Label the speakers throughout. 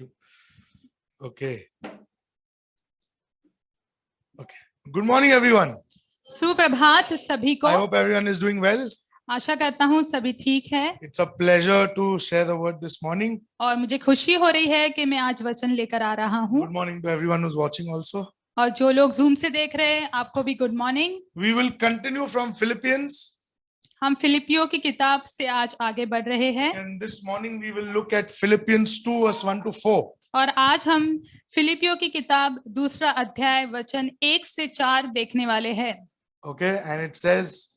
Speaker 1: Thank you. Okay. Okay. Good morning, everyone.
Speaker 2: सुप्रभात सभी को।
Speaker 1: I hope everyone is doing well.
Speaker 2: आशा करता हूँ सभी ठीक है।
Speaker 1: It's a pleasure to share the word this morning.
Speaker 2: और मुझे खुशी हो रही है कि मैं आज वचन लेकर आ रहा हूँ।
Speaker 1: Good morning to everyone who's watching also.
Speaker 2: और जो लोग जूम से देख रहे हैं आपको भी good morning.
Speaker 1: We will continue from Philippians.
Speaker 2: हम फिलिपियों की किताब से आज आगे बढ़ रहे हैं।
Speaker 1: And this morning we will look at Philippians 2 verse 1 to 4.
Speaker 2: और आज हम फिलिपियों की किताब दूसरा अध्याय वचन 1 से 4 देखने वाले हैं।
Speaker 1: Okay, and it says,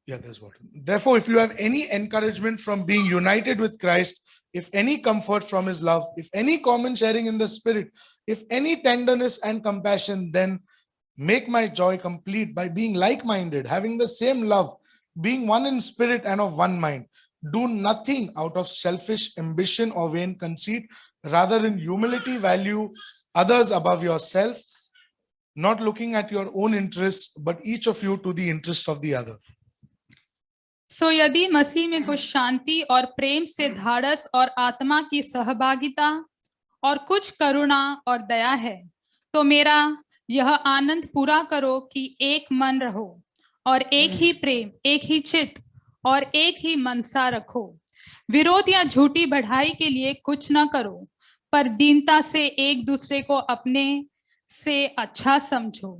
Speaker 1: there's what. Therefore, if you have any encouragement from being united with Christ, if any comfort from his love, if any common sharing in the Spirit, if any tenderness and compassion, then make my joy complete by being like-minded, having the same love, being one in spirit and of one mind. Do nothing out of selfish ambition or vain conceit, rather in humility value others above yourself, not looking at your own interests, but each of you to the interest of the other.
Speaker 2: सो यदि मसीह में कुछ शांति और प्रेम से ढाढ़स और आत्मा की सहभागिता और कुछ करुणा और दया है, तो मेरा यह आनंद पूरा करो कि एक मन रहो और एक ही प्रेम, एक ही चित्त और एक ही मनसा रखो। विरोध या झूठी बढ़ाई के लिए कुछ न करो, पर दीनता से एक दूसरे को अपने से अच्छा समझो।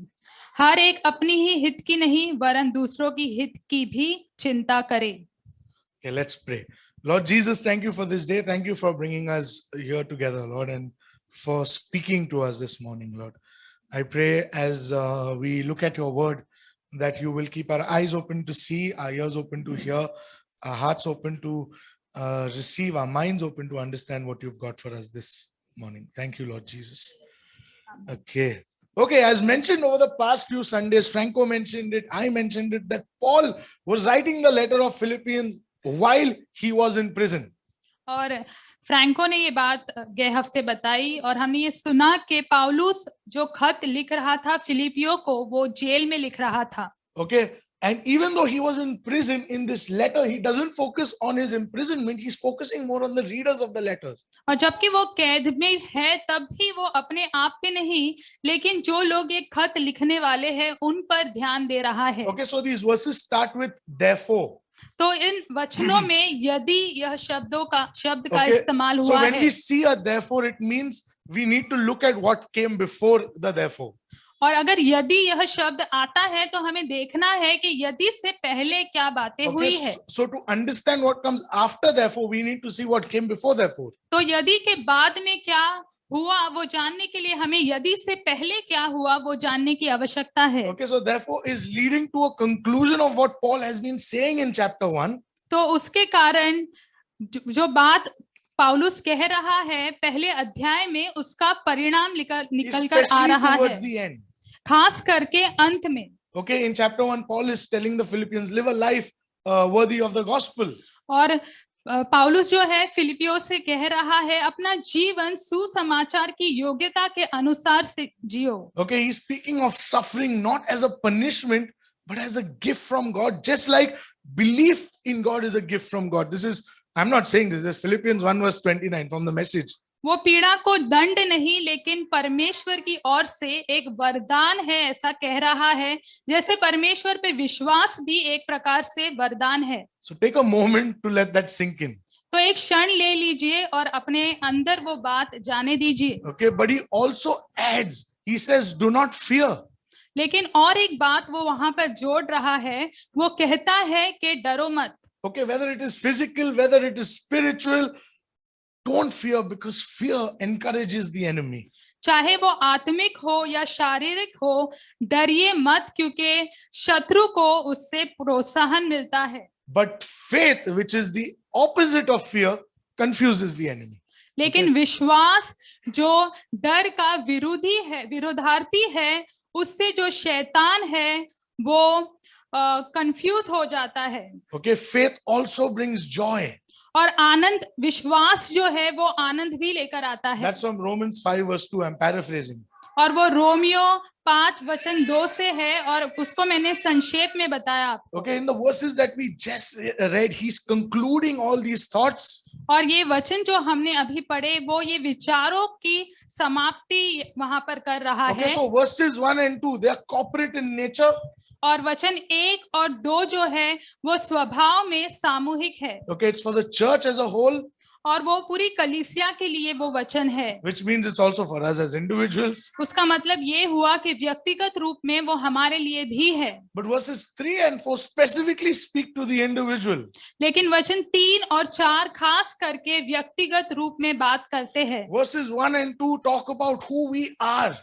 Speaker 2: हर एक अपनी ही हित की नहीं वरन दूसरों की हित की भी चिंता करे।
Speaker 1: Okay, let's pray. Lord Jesus, thank you for this day. Thank you for bringing us here together, Lord, and for speaking to us this morning, Lord. I pray as we look at your word that you will keep our eyes open to see, our ears open to hear, our hearts open to receive, our minds open to understand what you've got for us this morning. Thank you, Lord Jesus. Okay. Okay, as mentioned over the past few Sundays, Franco mentioned it, I mentioned it, that Paul was writing the letter of Philippians while he was in prison.
Speaker 2: और Franco ने ये बात गए हफ्ते बताई और हमने ये सुना कि पौलुस जो खत लिख रहा था फिलिपियों को, वो जेल में लिख रहा था।
Speaker 1: Okay, and even though he was in prison, in this letter he doesn't focus on his imprisonment, he's focusing more on the readers of the letters.
Speaker 2: और जबकि वो कैद में है तब भी वो अपने आप पे नहीं, लेकिन जो लोग ये खत लिखने वाले हैं उन पर ध्यान दे रहा है।
Speaker 1: Okay, so these verses start with therefore.
Speaker 2: तो इन वचनों में यदि यह शब्द का इस्तेमाल
Speaker 1: So
Speaker 2: हुआ
Speaker 1: when
Speaker 2: है।
Speaker 1: we see a therefore, it means we need to look at what came before the therefore.
Speaker 2: और अगर यदि यह शब्द आता है तो हमें देखना है कि यदि से पहले क्या बातें हुई है।
Speaker 1: So to understand what comes after therefore, we need to see what came before therefore.
Speaker 2: तो यदि के बाद में क्या हुआ वो जानने के लिए हमें यदि से पहले क्या हुआ वो जानने की आवश्यकता है।
Speaker 1: Okay, so therefore is leading to a conclusion of what Paul has been saying in chapter 1.
Speaker 2: तो उसके कारण जो बात पौलुस कह रहा है पहले अध्याय में, उसका परिणाम निकल कर आ रहा है, खास करके अंत में।
Speaker 1: Okay, in chapter 1 Paul is telling the Philippians, live a life worthy of the gospel.
Speaker 2: और पौलुस जो है फिलिपियों से कह रहा है अपना जीवन सुसमाचार की योग्यता के अनुसार से जियो।
Speaker 1: Okay, he's speaking of suffering not as a punishment but as a gift from God, just like belief in God is a gift from God. This is, I'm not saying this is Philippians 1 verse 29 from the Message.
Speaker 2: वो पीड़ा को दंड नहीं लेकिन परमेश्वर की ओर से एक वरदान है, ऐसा कह रहा है, जैसे परमेश्वर पे विश्वास भी एक प्रकार से वरदान है।
Speaker 1: So take a moment to let that sink in.
Speaker 2: तो एक क्षण ले लीजिए और अपने अंदर वो बात जाने दीजिए।
Speaker 1: Okay, but he also adds, he says, do not fear.
Speaker 2: लेकिन और एक बात वो वहां पर जोड़ रहा है, वो कहता है कि डरो मत।
Speaker 1: Okay, whether it is physical, whether it is spiritual, don't fear, because fear encourages the enemy.
Speaker 2: चाहे वो आत्मिक हो या शारीरिक हो, डरिए मत क्योंकि शत्रु को उससे प्रोत्साहन मिलता है।
Speaker 1: But faith, which is the opposite of fear, confuses the enemy.
Speaker 2: लेकिन विश्वास जो डर का विरोधार्थी है, उससे जो शैतान है वो कंफ्यूज हो जाता है।
Speaker 1: Okay, faith also brings joy.
Speaker 2: और आनंद, विश्वास जो है वो आनंद भी लेकर आता है।
Speaker 1: That's from Romans 5 verse 2. I'm paraphrasing.
Speaker 2: और वो रोमियो 5 वचन 2 से है और उसको मैंने संक्षेप में बताया आपको।
Speaker 1: Okay, in the verses that we just read, he's concluding all these thoughts.
Speaker 2: और ये वचन जो हमने अभी पढ़े वो ये विचारों की समाप्ति वहां पर कर रहा
Speaker 1: Okay,
Speaker 2: है।
Speaker 1: so verses 1 and 2, they are corporate in nature.
Speaker 2: और वचन 1 और 2 जो है वो स्वभाव में सामूहिक है,
Speaker 1: Okay, it's for the church as a whole,
Speaker 2: और वो पूरी कलीसिया के लिए वो वचन है।
Speaker 1: which means it's also for us as individuals.
Speaker 2: उसका मतलब ये हुआ कि व्यक्तिगत रूप में वो हमारे लिए भी है,
Speaker 1: But verses 3 and 4 specifically speak to the individual.
Speaker 2: लेकिन वचन 3 और 4 खास करके व्यक्तिगत रूप में बात करते हैं।
Speaker 1: Verses 1 and 2 talk about who we are,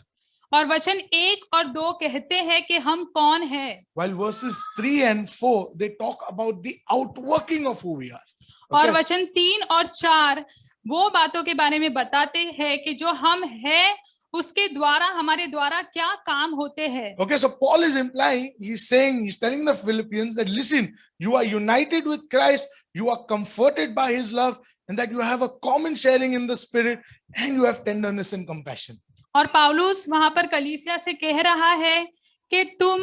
Speaker 2: और वचन 1 और 2 कहते हैं कि हम कौन है,
Speaker 1: while verses 3 and 4 they talk about the outworking of who we are.
Speaker 2: और
Speaker 1: Okay?
Speaker 2: वचन 3 और 4 वो बातों के बारे में बताते हैं कि जो हम है उसके द्वारा हमारे द्वारा क्या काम होते हैं।
Speaker 1: Okay, so Paul is implying, he's telling the Philippians that listen, you are united with Christ, you are comforted by his love, and that you have a common sharing in the spirit, and you have tenderness and compassion.
Speaker 2: और पौलुस वहां पर कलीसिया से कह रहा है कि तुम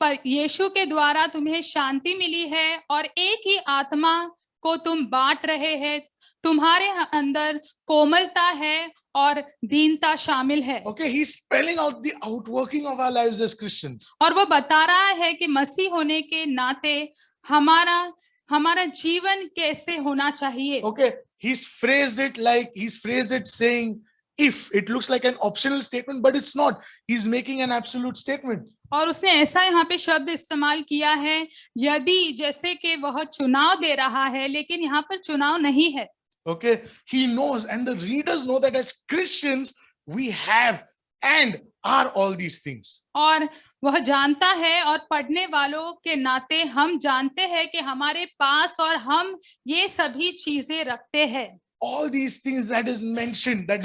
Speaker 2: पर यीशु के द्वारा तुम्हें शांति मिली है और एक ही आत्मा को तुम बांट रहे हैं, तुम्हारे अंदर कोमलता है और दीनता शामिल है।
Speaker 1: Okay, he's spelling out the outworking of our lives as Christians.
Speaker 2: और वो बता रहा है कि मसीह होने के नाते हमारा जीवन कैसे होना चाहिए।
Speaker 1: Okay, he's phrased it saying, if it looks like an optional statement, but it's not. He's making an absolute statement.
Speaker 2: और उसने ऐसा यहाँ पे शब्द इस्तेमाल किया है यदि, जैसे कि वह चुनाव दे रहा है, लेकिन यहाँ पर चुनाव नहीं है।
Speaker 1: Okay, he knows, and the readers know that as Christians, we have and are all these things.
Speaker 2: और वह जानता है, और पढ़ने वालों के नाते हम जानते हैं कि हमारे पास और हम ये सभी चीजें रखते हैं।
Speaker 1: All these things that is mentioned, that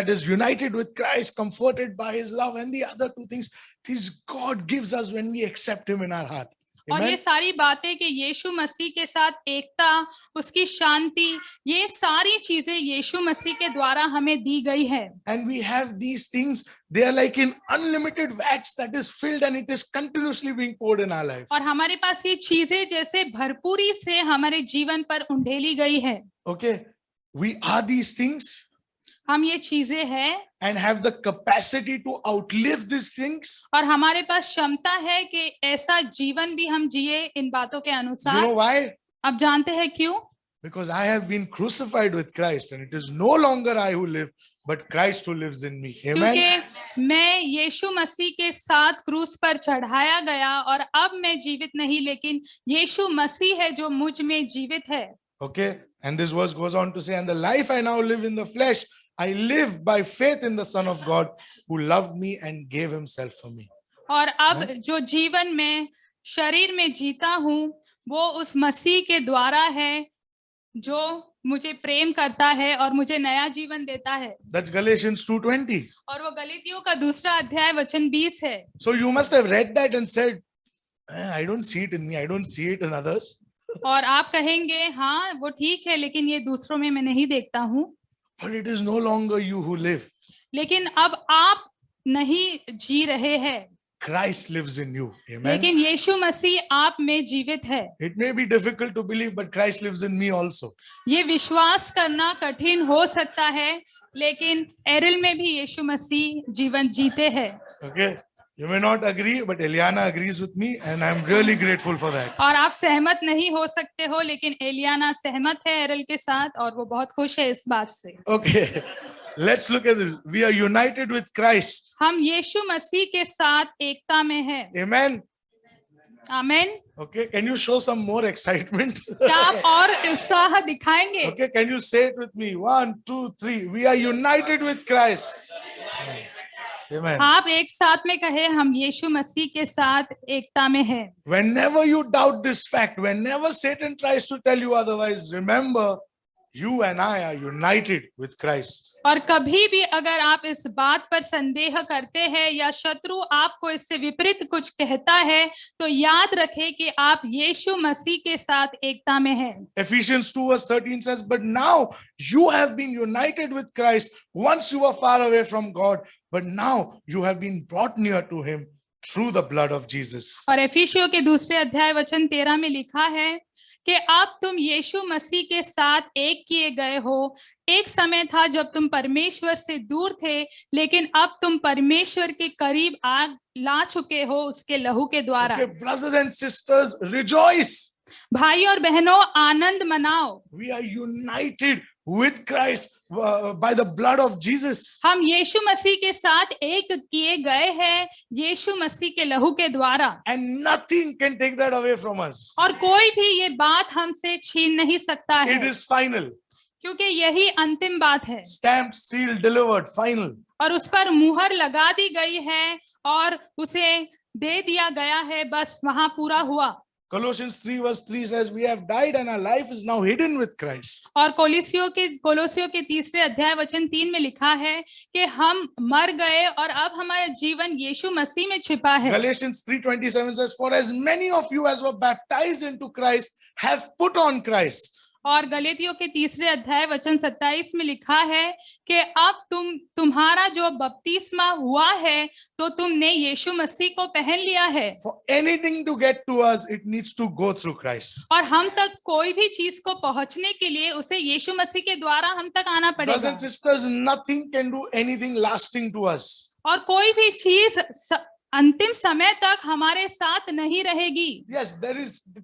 Speaker 1: is united with Christ, comforted by his love, and the other two things, these God gives us when we accept him in our heart.
Speaker 2: और ये
Speaker 1: Amen?
Speaker 2: सारी बातें कि यीशु मसीह के साथ एकता, उसकी शांति, ये सारी चीजें यीशु मसीह के द्वारा हमें दी गई है।
Speaker 1: And we have these things, they are like in unlimited vats that is filled and it is continuously being poured in our life.
Speaker 2: और हमारे पास ये चीजें जैसे भरपूरी से हमारे जीवन पर उंडेली गई है।
Speaker 1: Okay, we are these things
Speaker 2: हम ये चीजें हैं
Speaker 1: and have the capacity to outlive these things.
Speaker 2: और हमारे पास क्षमता है कि ऐसा जीवन भी हम जिए इन बातों के
Speaker 1: You
Speaker 2: अनुसार।
Speaker 1: know why?
Speaker 2: अब जानते हैं क्यों?
Speaker 1: Because I have been crucified with Christ, and it is no longer I who live, but Christ who lives in me. Amen.
Speaker 2: क्योंकि मैं यीशु मसीह के साथ क्रूस पर चढ़ाया गया और अब मैं जीवित नहीं, लेकिन यीशु मसीह है जो मुझ में जीवित है।
Speaker 1: Okay, and this verse goes on to say, and the life I now live in the flesh, I live by faith in the Son of God who loved me and gave himself for me.
Speaker 2: और अब जो जीवन में शरीर में जीता हूँ वो उस मसीह के द्वारा है जो मुझे प्रेम करता है और मुझे नया जीवन देता है।
Speaker 1: That's Galatians 2:20.
Speaker 2: और वो गलीतियों का 2 अध्याय वचन 20 है।
Speaker 1: So you must have read that and said, I don't see it in me, I don't see it in others.
Speaker 2: और आप कहेंगे हाँ वो ठीक है, लेकिन ये दूसरों में मैं नहीं देखता हूँ।
Speaker 1: But it is no longer you who live.
Speaker 2: लेकिन अब आप नहीं जी रहे हैं,
Speaker 1: Christ lives in you. Amen.
Speaker 2: लेकिन यीशु मसीह आप में जीवित है।
Speaker 1: It may be difficult to believe, but Christ lives in me also.
Speaker 2: ये विश्वास करना कठिन हो सकता है, लेकिन एरिल में भी यीशु मसीह जीवन जीते हैं।
Speaker 1: Okay. You may not agree, but Eliana agrees with me, and I'm really grateful for that.
Speaker 2: और आप सहमत नहीं हो सकते हो, लेकिन एलियाना सहमत है एरिल के साथ और वो बहुत खुश है इस बात से।
Speaker 1: Okay. Let's look at this. We are united with Christ.
Speaker 2: हम यीशु मसीह के साथ एकता में हैं।
Speaker 1: Amen.
Speaker 2: आमीन।
Speaker 1: Okay. Can you show some more excitement?
Speaker 2: क्या आप और उत्साह दिखाएंगे?
Speaker 1: Okay. Can you say it with me? 1, 2, 3. We are united with Christ. Amen.
Speaker 2: आप एक साथ में कहे हम यीशु मसीह के साथ एकता में हैं।
Speaker 1: Whenever you doubt this fact, whenever Satan tries to tell you otherwise, remember, you and I are united with Christ.
Speaker 2: और कभी भी अगर आप इस बात पर संदेह करते हैं या शत्रु आपको इससे विपरीत कुछ कहता है, तो याद रखें कि आप यीशु मसीह के साथ एकता में हैं।
Speaker 1: Ephesians 2:13 says, but now you have been united with Christ. Once you were far away from God, but now you have been brought near to him through the blood of Jesus.
Speaker 2: और एफिसियों के 2 अध्याय वचन 13 में लिखा है कि अब तुम यीशु मसीह के साथ एक किए गए हो। एक समय था जब तुम परमेश्वर से दूर थे, लेकिन अब तुम परमेश्वर के करीब आ ला चुके हो उसके लहू के द्वारा।
Speaker 1: Okay, brothers and sisters, rejoice.
Speaker 2: भाई और बहनों, आनंद मनाओ।
Speaker 1: We are united with Christ by the blood of Jesus.
Speaker 2: हम यीशु मसीह के साथ एक किए गए हैं यीशु मसीह के लहू के द्वारा,
Speaker 1: And nothing can take that away from us.
Speaker 2: और कोई भी ये बात हमसे छीन नहीं सकता
Speaker 1: It
Speaker 2: है,
Speaker 1: is final.
Speaker 2: क्योंकि यही अंतिम बात है।
Speaker 1: Stamped, sealed, delivered, final.
Speaker 2: और उस पर मुहर लगा दी गई है और उसे दे दिया गया है, बस वहां पूरा हुआ।
Speaker 1: Colossians 3 verse 3 says, we have died and our life is now hidden with Christ.
Speaker 2: और कोलोसियों के 3 अध्याय वचन 3 में लिखा है कि हम मर गए और अब हमारा जीवन यीशु मसीह में छिपा है।
Speaker 1: Galatians 3:27 says, for as many of you as were baptized into Christ have put on Christ.
Speaker 2: और गलातियों के 3 अध्याय वचन 27 में लिखा है कि अब तुम्हारा जो बपतिस्मा हुआ है तो तुमने यीशु मसीह को पहन लिया है।
Speaker 1: For anything to get to us, it needs to go through Christ.
Speaker 2: और हम तक कोई भी चीज को पहुंचने के लिए उसे यीशु मसीह के द्वारा हम तक आना
Speaker 1: Brothers
Speaker 2: पड़ेगा।
Speaker 1: and sisters, nothing can do anything lasting to us.
Speaker 2: और कोई भी चीज अंतिम समय तक हमारे साथ नहीं रहेगी।
Speaker 1: Yes,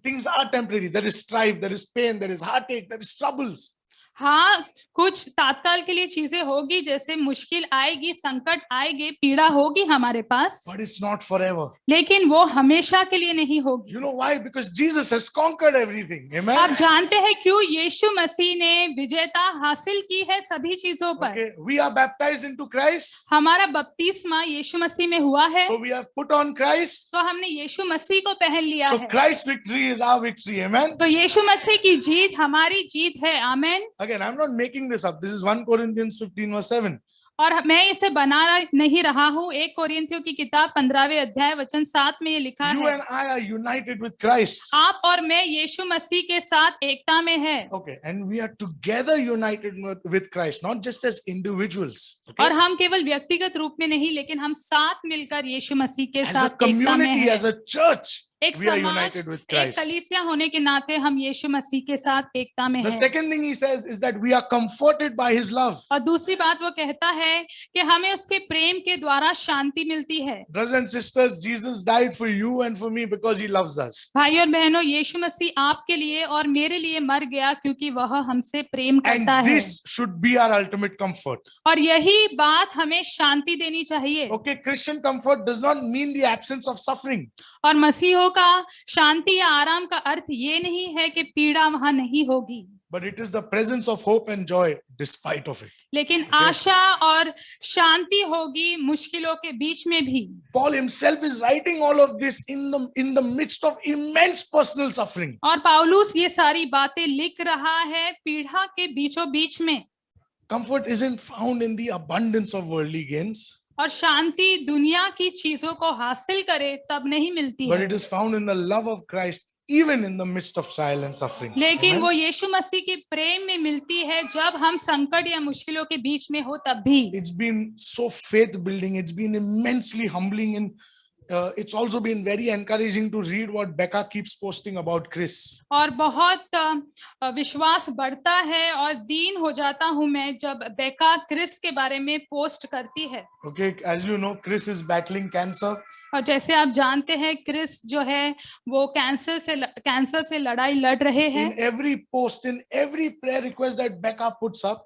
Speaker 1: things are temporary. There is strife, there is pain, there is heartache, there is troubles.
Speaker 2: हाँ, कुछ तात्काल के लिए चीजें होगी, जैसे मुश्किल आएगी, संकट आएगी, पीड़ा होगी हमारे पास,
Speaker 1: But it's not forever.
Speaker 2: लेकिन वो हमेशा के लिए नहीं होगी।
Speaker 1: You know why? Because Jesus has conquered everything. Amen.
Speaker 2: आप जानते हैं क्यों? यीशु मसीह ने विजेता हासिल की है सभी चीजों पर।
Speaker 1: Okay, we are baptized into Christ.
Speaker 2: हमारा बपतिस्मा यीशु मसीह में हुआ है,
Speaker 1: So we have put on Christ.
Speaker 2: तो हमने यीशु मसीह को पहन लिया
Speaker 1: So
Speaker 2: है।
Speaker 1: Christ's victory is our victory. Amen.
Speaker 2: तो यीशु मसीह की जीत हमारी जीत है। आमीन।
Speaker 1: Again, I'm not making this up. This is 1 Corinthians 15 verse 7.
Speaker 2: और मैं इसे बना नहीं रहा हूँ। 1 कोरिन्थियों की किताब 15वें अध्याय वचन 7 में ये लिखा
Speaker 1: You
Speaker 2: है,
Speaker 1: and I are united with Christ.
Speaker 2: आप और मैं यीशु मसीह के साथ एकता में है।
Speaker 1: Okay, and we are together united with Christ, not just as individuals. Okay?
Speaker 2: और हम केवल व्यक्तिगत रूप में नहीं, लेकिन हम साथ मिलकर यीशु मसीह के
Speaker 1: As a
Speaker 2: साथ एकता में
Speaker 1: community,
Speaker 2: हैं।
Speaker 1: as a church,
Speaker 2: एक
Speaker 1: we are
Speaker 2: समाज,
Speaker 1: united with
Speaker 2: एक
Speaker 1: Christ.
Speaker 2: कलीसिया होने के नाते हम यीशु मसीह के साथ एकता में
Speaker 1: The
Speaker 2: हैं।
Speaker 1: second thing he says is that we are comforted by his love.
Speaker 2: और दूसरी बात वो कहता है कि हमें उसके प्रेम के द्वारा शांति मिलती है।
Speaker 1: Brothers and sisters, Jesus died for you and for me because he loves us.
Speaker 2: भाई और बहनों, यीशु मसीह आपके लिए और मेरे लिए मर गया क्योंकि वह हमसे प्रेम
Speaker 1: And
Speaker 2: करता है।
Speaker 1: this should be our ultimate comfort.
Speaker 2: और यही बात हमें शांति देनी चाहिए।
Speaker 1: Okay, Christian comfort does not mean the absence of suffering.
Speaker 2: और मसीहों का शांति या आराम का अर्थ ये नहीं है कि पीड़ा वहां नहीं होगी,
Speaker 1: But it is the presence of hope and joy despite of it.
Speaker 2: लेकिन आशा और शांति होगी मुश्किलों के बीच में भी।
Speaker 1: Paul himself is writing all of this in the midst of immense personal suffering.
Speaker 2: और पौलुस ये सारी बातें लिख रहा है पीड़ा के बीचों बीच में।
Speaker 1: Comfort isn't found in the abundance of worldly gains,
Speaker 2: और शांति दुनिया की चीजों को हासिल करे तब नहीं मिलती
Speaker 1: but
Speaker 2: है,
Speaker 1: it is found in the love of Christ even in the midst of trial and suffering.
Speaker 2: लेकिन
Speaker 1: Amen?
Speaker 2: वो यीशु मसीह के प्रेम में मिलती है जब हम संकट या मुश्किलों के बीच में हो तब भी।
Speaker 1: It's been so faith building. It's been immensely humbling, and it's also been very encouraging to read what Becca keeps posting about Chris.
Speaker 2: और बहुत विश्वास बढ़ता है और दीन हो जाता हूं मैं जब बेका क्रिस के बारे में पोस्ट करती है।
Speaker 1: Okay, as you know, Chris is battling cancer.
Speaker 2: और जैसे आप जानते हैं क्रिस जो है वो कैंसर से लड़ाई लड़ रहे हैं।
Speaker 1: In every post, in every prayer request that Becca puts up,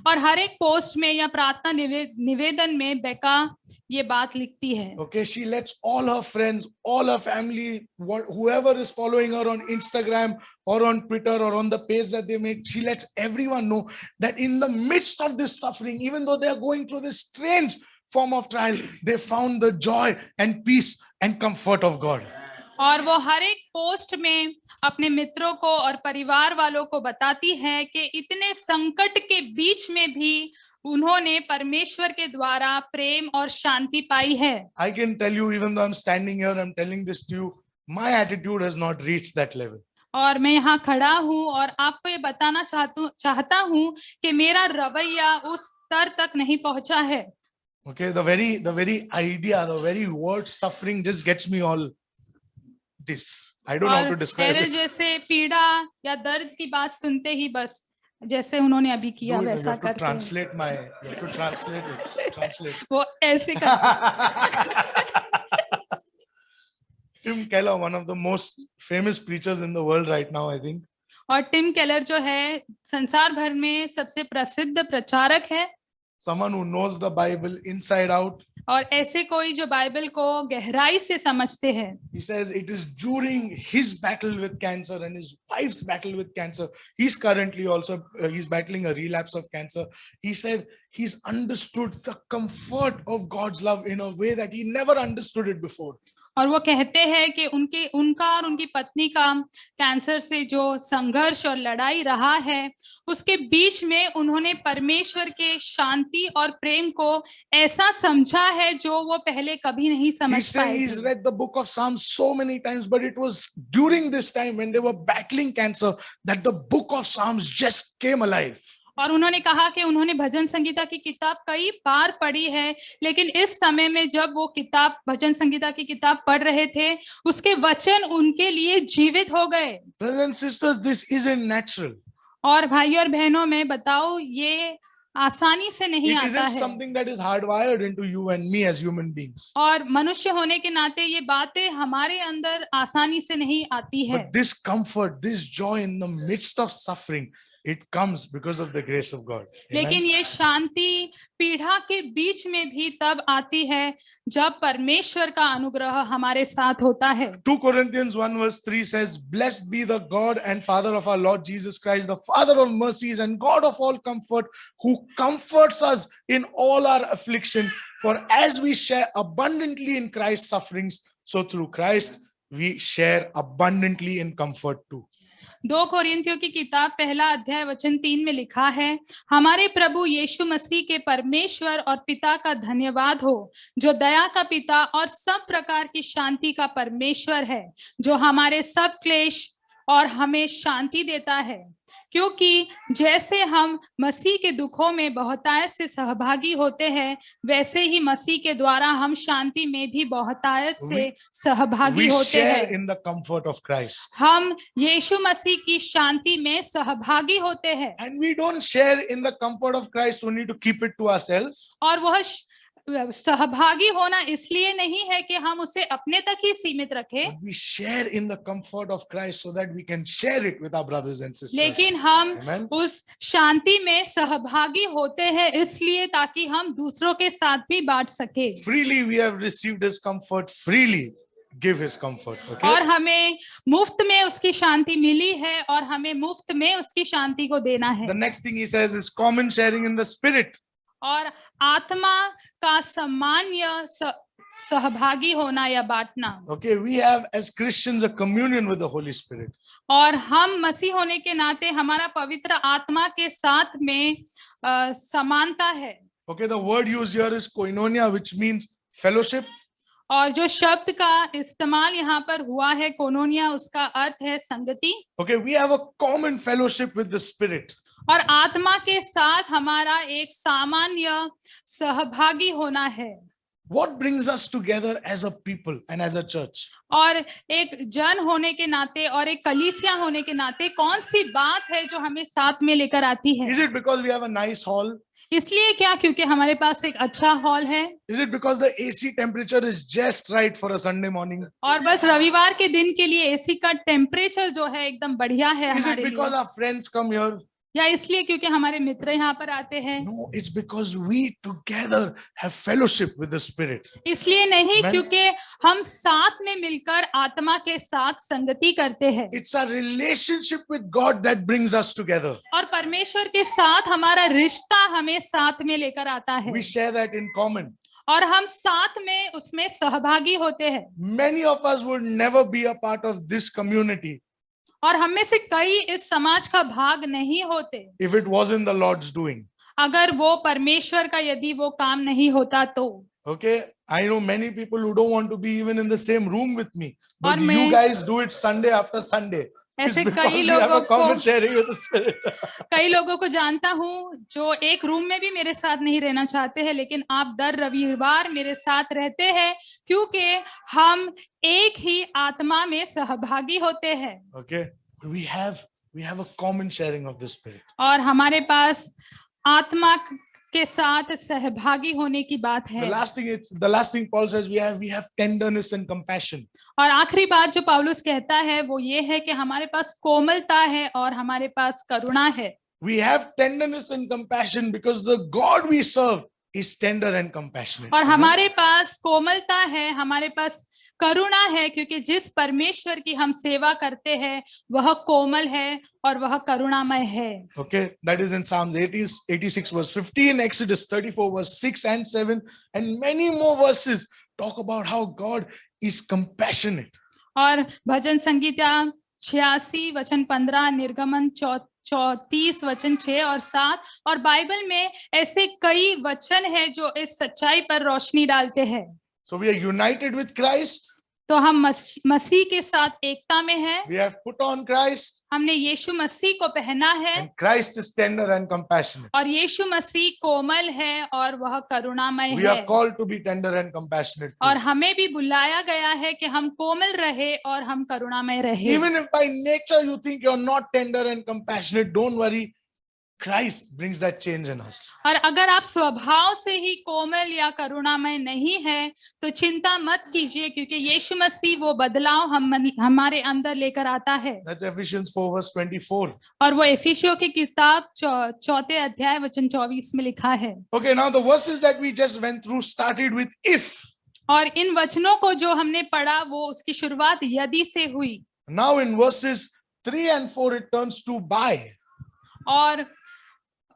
Speaker 2: और हर एक पोस्ट में या प्रार्थना निवेदन में बेका ये बात लिखती है।
Speaker 1: okay, she lets all her friends, all her family, whoever is following her on Instagram or on Twitter or on the page that they make, she lets everyone know that in the midst of this suffering, even though they are going through this strange form of trial, they found the joy and peace and comfort of God.
Speaker 2: और वो हर एक post में अपने मित्रों को और परिवार वालों को बताती है कि इतने संकट के बीच में भी उन्होंने परमेश्वर के द्वारा प्रेम और शांति पाई है।
Speaker 1: I can tell you, even though I'm standing here, I'm telling this to you, my attitude has not reached that level.
Speaker 2: और मैं यहाँ खड़ा हूँ और आपको ये बताना चाहता हूँ कि मेरा रवैया उस स्तर तक नहीं पहुंचा है।
Speaker 1: Okay, the very idea, the very word suffering just gets me all this. I don't know how to
Speaker 2: और
Speaker 1: describe
Speaker 2: हेरेल
Speaker 1: it.
Speaker 2: जैसे पीड़ा या दर्द की बात सुनते ही बस जैसे उन्होंने अभी किया
Speaker 1: Do it. You
Speaker 2: वैसा
Speaker 1: have to
Speaker 2: करते हैं।
Speaker 1: translate you have to translate it. Translate.
Speaker 2: वो ऐसे करते हैं।
Speaker 1: Tim Keller, one of the most famous preachers in the world right now, I think.
Speaker 2: और टिम केलर जो है संसार भर में सबसे प्रसिद्ध प्रचारक है
Speaker 1: Someone who knows the Bible inside out.
Speaker 2: और ऐसे कोई जो बाइबल को गहराई से समझते हैं।
Speaker 1: He says it is during his battle with cancer and his wife's battle with cancer. He's currently also he's battling a relapse of cancer. He said he's understood the comfort of God's love in a way that he never understood it before.
Speaker 2: और वो कहते हैं कि उनका और उनकी पत्नी का कैंसर से जो संघर्ष और लड़ाई रहा है उसके बीच में उन्होंने परमेश्वर के शांति और प्रेम को ऐसा समझा है जो वो पहले कभी नहीं समझ पाए थे।
Speaker 1: He's read the book of Psalms so many times, but it was during this time when they were battling cancer that the book of Psalms just came alive.
Speaker 2: और उन्होंने कहा कि उन्होंने भजन संगीता की किताब कई बार पढ़ी है, लेकिन इस समय में जब वो किताब भजन संगीता की किताब पढ़ रहे थे उसके वचन उनके लिए जीवित हो गए।
Speaker 1: Brothers and sisters, this isn't natural.
Speaker 2: और भाई और बहनों में बताओ ये आसानी से नहीं
Speaker 1: It
Speaker 2: आता
Speaker 1: isn't
Speaker 2: है
Speaker 1: something that is hardwired into you and me as human beings.
Speaker 2: और मनुष्य होने के नाते ये बातें हमारे अंदर आसानी से नहीं आती है।
Speaker 1: But this comfort, this joy in the midst of suffering, it comes because of the grace of God.
Speaker 2: लेकिन ये शांति पीड़ा के बीच में भी तब आती है जब परमेश्वर का अनुग्रह हमारे साथ होता है।
Speaker 1: 2 Corinthians 1 verse 3 says, "Blessed be the God and Father of our Lord Jesus Christ, the Father of mercies and God of all comfort, who comforts us in all our affliction. For as we share abundantly in Christ's sufferings, so through Christ we share abundantly in comfort too."
Speaker 2: 2 कोरिन्थियों की किताब पहला अध्याय वचन 3 में लिखा है, हमारे प्रभु यीशु मसीह के परमेश्वर और पिता का धन्यवाद हो, जो दया का पिता और सब प्रकार की शांति का परमेश्वर है, जो हमारे सब क्लेश और हमें शांति देता है, क्योंकि जैसे हम मसीह के दुखों में बहुतायत से सहभागी होते हैं वैसे ही मसीह के द्वारा हम शांति में भी बहुतायत से सहभागी
Speaker 1: We
Speaker 2: होते
Speaker 1: share
Speaker 2: हैं।
Speaker 1: in the comfort of Christ.
Speaker 2: हम यीशु मसीह की शांति में सहभागी होते हैं।
Speaker 1: And we don't share in the comfort of Christ only to keep it to ourselves.
Speaker 2: और वह सहभागी होना इसलिए नहीं है कि हम उसे अपने तक ही सीमित रखें,
Speaker 1: But we share in the comfort of Christ so that we can share it with our brothers and sisters.
Speaker 2: लेकिन हम
Speaker 1: Amen.
Speaker 2: उस शांति में सहभागी होते हैं इसलिए ताकि हम दूसरों के साथ भी बांट सके।
Speaker 1: Freely we have received his comfort, freely give his comfort. Okay?
Speaker 2: और हमें मुफ्त में उसकी शांति मिली है और हमें मुफ्त में उसकी शांति को देना है।
Speaker 1: The next thing he says is common sharing in the spirit.
Speaker 2: और आत्मा का सामान्य सहभागी होना या बांटना।
Speaker 1: Okay, we have as Christians a communion with the Holy Spirit.
Speaker 2: और हम मसीह होने के नाते हमारा पवित्र आत्मा के साथ में समानता है।
Speaker 1: Okay, the word used here is koinonia, which means fellowship.
Speaker 2: और जो शब्द का इस्तेमाल यहाँ पर हुआ है कोनोनिया, उसका अर्थ है संगति।
Speaker 1: Okay, we have a common fellowship with the Spirit.
Speaker 2: और आत्मा के साथ हमारा एक सामान्य सहभागी होना है।
Speaker 1: What brings us together as a people and as a church?
Speaker 2: और एक जन होने के नाते और एक कलीसिया होने के नाते कौन सी बात है जो हमें साथ में लेकर आती है?
Speaker 1: Is it because we have a nice hall?
Speaker 2: इसलिए क्या क्योंकि हमारे पास एक अच्छा हॉल है?
Speaker 1: Is it because the AC temperature is just right for a Sunday morning?
Speaker 2: और बस रविवार के दिन के लिए एसी का टेम्परेचर जो है एकदम बढ़िया है
Speaker 1: Is it
Speaker 2: हमारे
Speaker 1: because
Speaker 2: लिए?
Speaker 1: our friends come here?
Speaker 2: या इसलिए क्योंकि हमारे मित्र यहाँ पर आते हैं?
Speaker 1: No, it's because we together have fellowship with the Spirit.
Speaker 2: इसलिए नहीं,
Speaker 1: Amen.
Speaker 2: क्योंकि हम साथ में मिलकर आत्मा के साथ संगति करते हैं।
Speaker 1: It's our relationship with God that brings us together.
Speaker 2: और परमेश्वर के साथ हमारा रिश्ता हमें साथ में लेकर आता है
Speaker 1: We share that in common.
Speaker 2: और हम साथ में उसमें सहभागी होते हैं।
Speaker 1: Many of us would never be a part of this community
Speaker 2: और हम में से कई इस समाज का भाग नहीं होते
Speaker 1: if it wasn't the Lord's doing.
Speaker 2: अगर वो परमेश्वर का यदि वो काम नहीं होता तो।
Speaker 1: Okay, I know many people who don't want to be even in the same room with me, but
Speaker 2: और
Speaker 1: you
Speaker 2: मैं-
Speaker 1: guys do it Sunday after Sunday.
Speaker 2: ऐसे
Speaker 1: It's
Speaker 2: कई
Speaker 1: because we have
Speaker 2: लोगों
Speaker 1: a common
Speaker 2: को
Speaker 1: sharing with the Spirit.
Speaker 2: कई लोगों को जानता हूँ जो एक रूम में भी मेरे साथ नहीं रहना चाहते हैं, लेकिन आप दर रविवार मेरे साथ रहते हैं क्योंकि हम एक ही आत्मा में सहभागी होते हैं
Speaker 1: Okay, we have a common sharing of the Spirit.
Speaker 2: और हमारे पास आत्मा के साथ सहभागी होने की बात है।
Speaker 1: The last thing Paul says we have tenderness and compassion.
Speaker 2: और आखिरी बात जो पौलुस कहता है वो ये है कि हमारे पास कोमलता है और हमारे पास करुणा है।
Speaker 1: We have tenderness and compassion because the God we serve is tender and compassionate.
Speaker 2: और
Speaker 1: Amen?
Speaker 2: हमारे पास कोमलता है, हमारे पास करुणा है क्योंकि जिस परमेश्वर की हम सेवा करते हैं वह कोमल है और वह करुणामय है।
Speaker 1: Okay, that is in Psalms 86 verse 15, Exodus 34 verse 6 and 7, and many more verses talk about how God is compassionate.
Speaker 2: और भजन संगीता 86 वचन 15, निर्गमन 34 वचन 6 और 7 और बाइबल में ऐसे कई वचन हैं जो इस सच्चाई पर रोशनी डालते हैं।
Speaker 1: So we are united with Christ.
Speaker 2: तो हम मसीह के साथ एकता में हैं।
Speaker 1: We have put on Christ.
Speaker 2: हमने यीशु मसीह को पहना है
Speaker 1: And Christ is tender and compassionate.
Speaker 2: और यीशु मसीह कोमल है और वह करुणामय
Speaker 1: We
Speaker 2: है
Speaker 1: are called to be tender and compassionate. too.
Speaker 2: और हमें भी बुलाया गया है कि हम कोमल रहे और हम करुणामय रहे।
Speaker 1: Even if by nature you think you're not tender and compassionate, don't worry. Christ brings that change in us.
Speaker 2: और अगर आप स्वभाव से ही कोमल या करुणामय नहीं है तो चिंता मत कीजिए क्योंकि यीशु मसीह वो बदलाव हमारे अंदर लेकर आता है।
Speaker 1: That's Ephesians 4 verse 24.
Speaker 2: और वो एफिसियों की किताब 4 अध्याय वचन 24 में लिखा है।
Speaker 1: Okay, now the verses that we just went through started with if.
Speaker 2: और इन वचनों को जो हमने पढ़ा वो उसकी शुरुआत यदि से हुई।
Speaker 1: Now in verses 3 and 4 it turns to by.
Speaker 2: और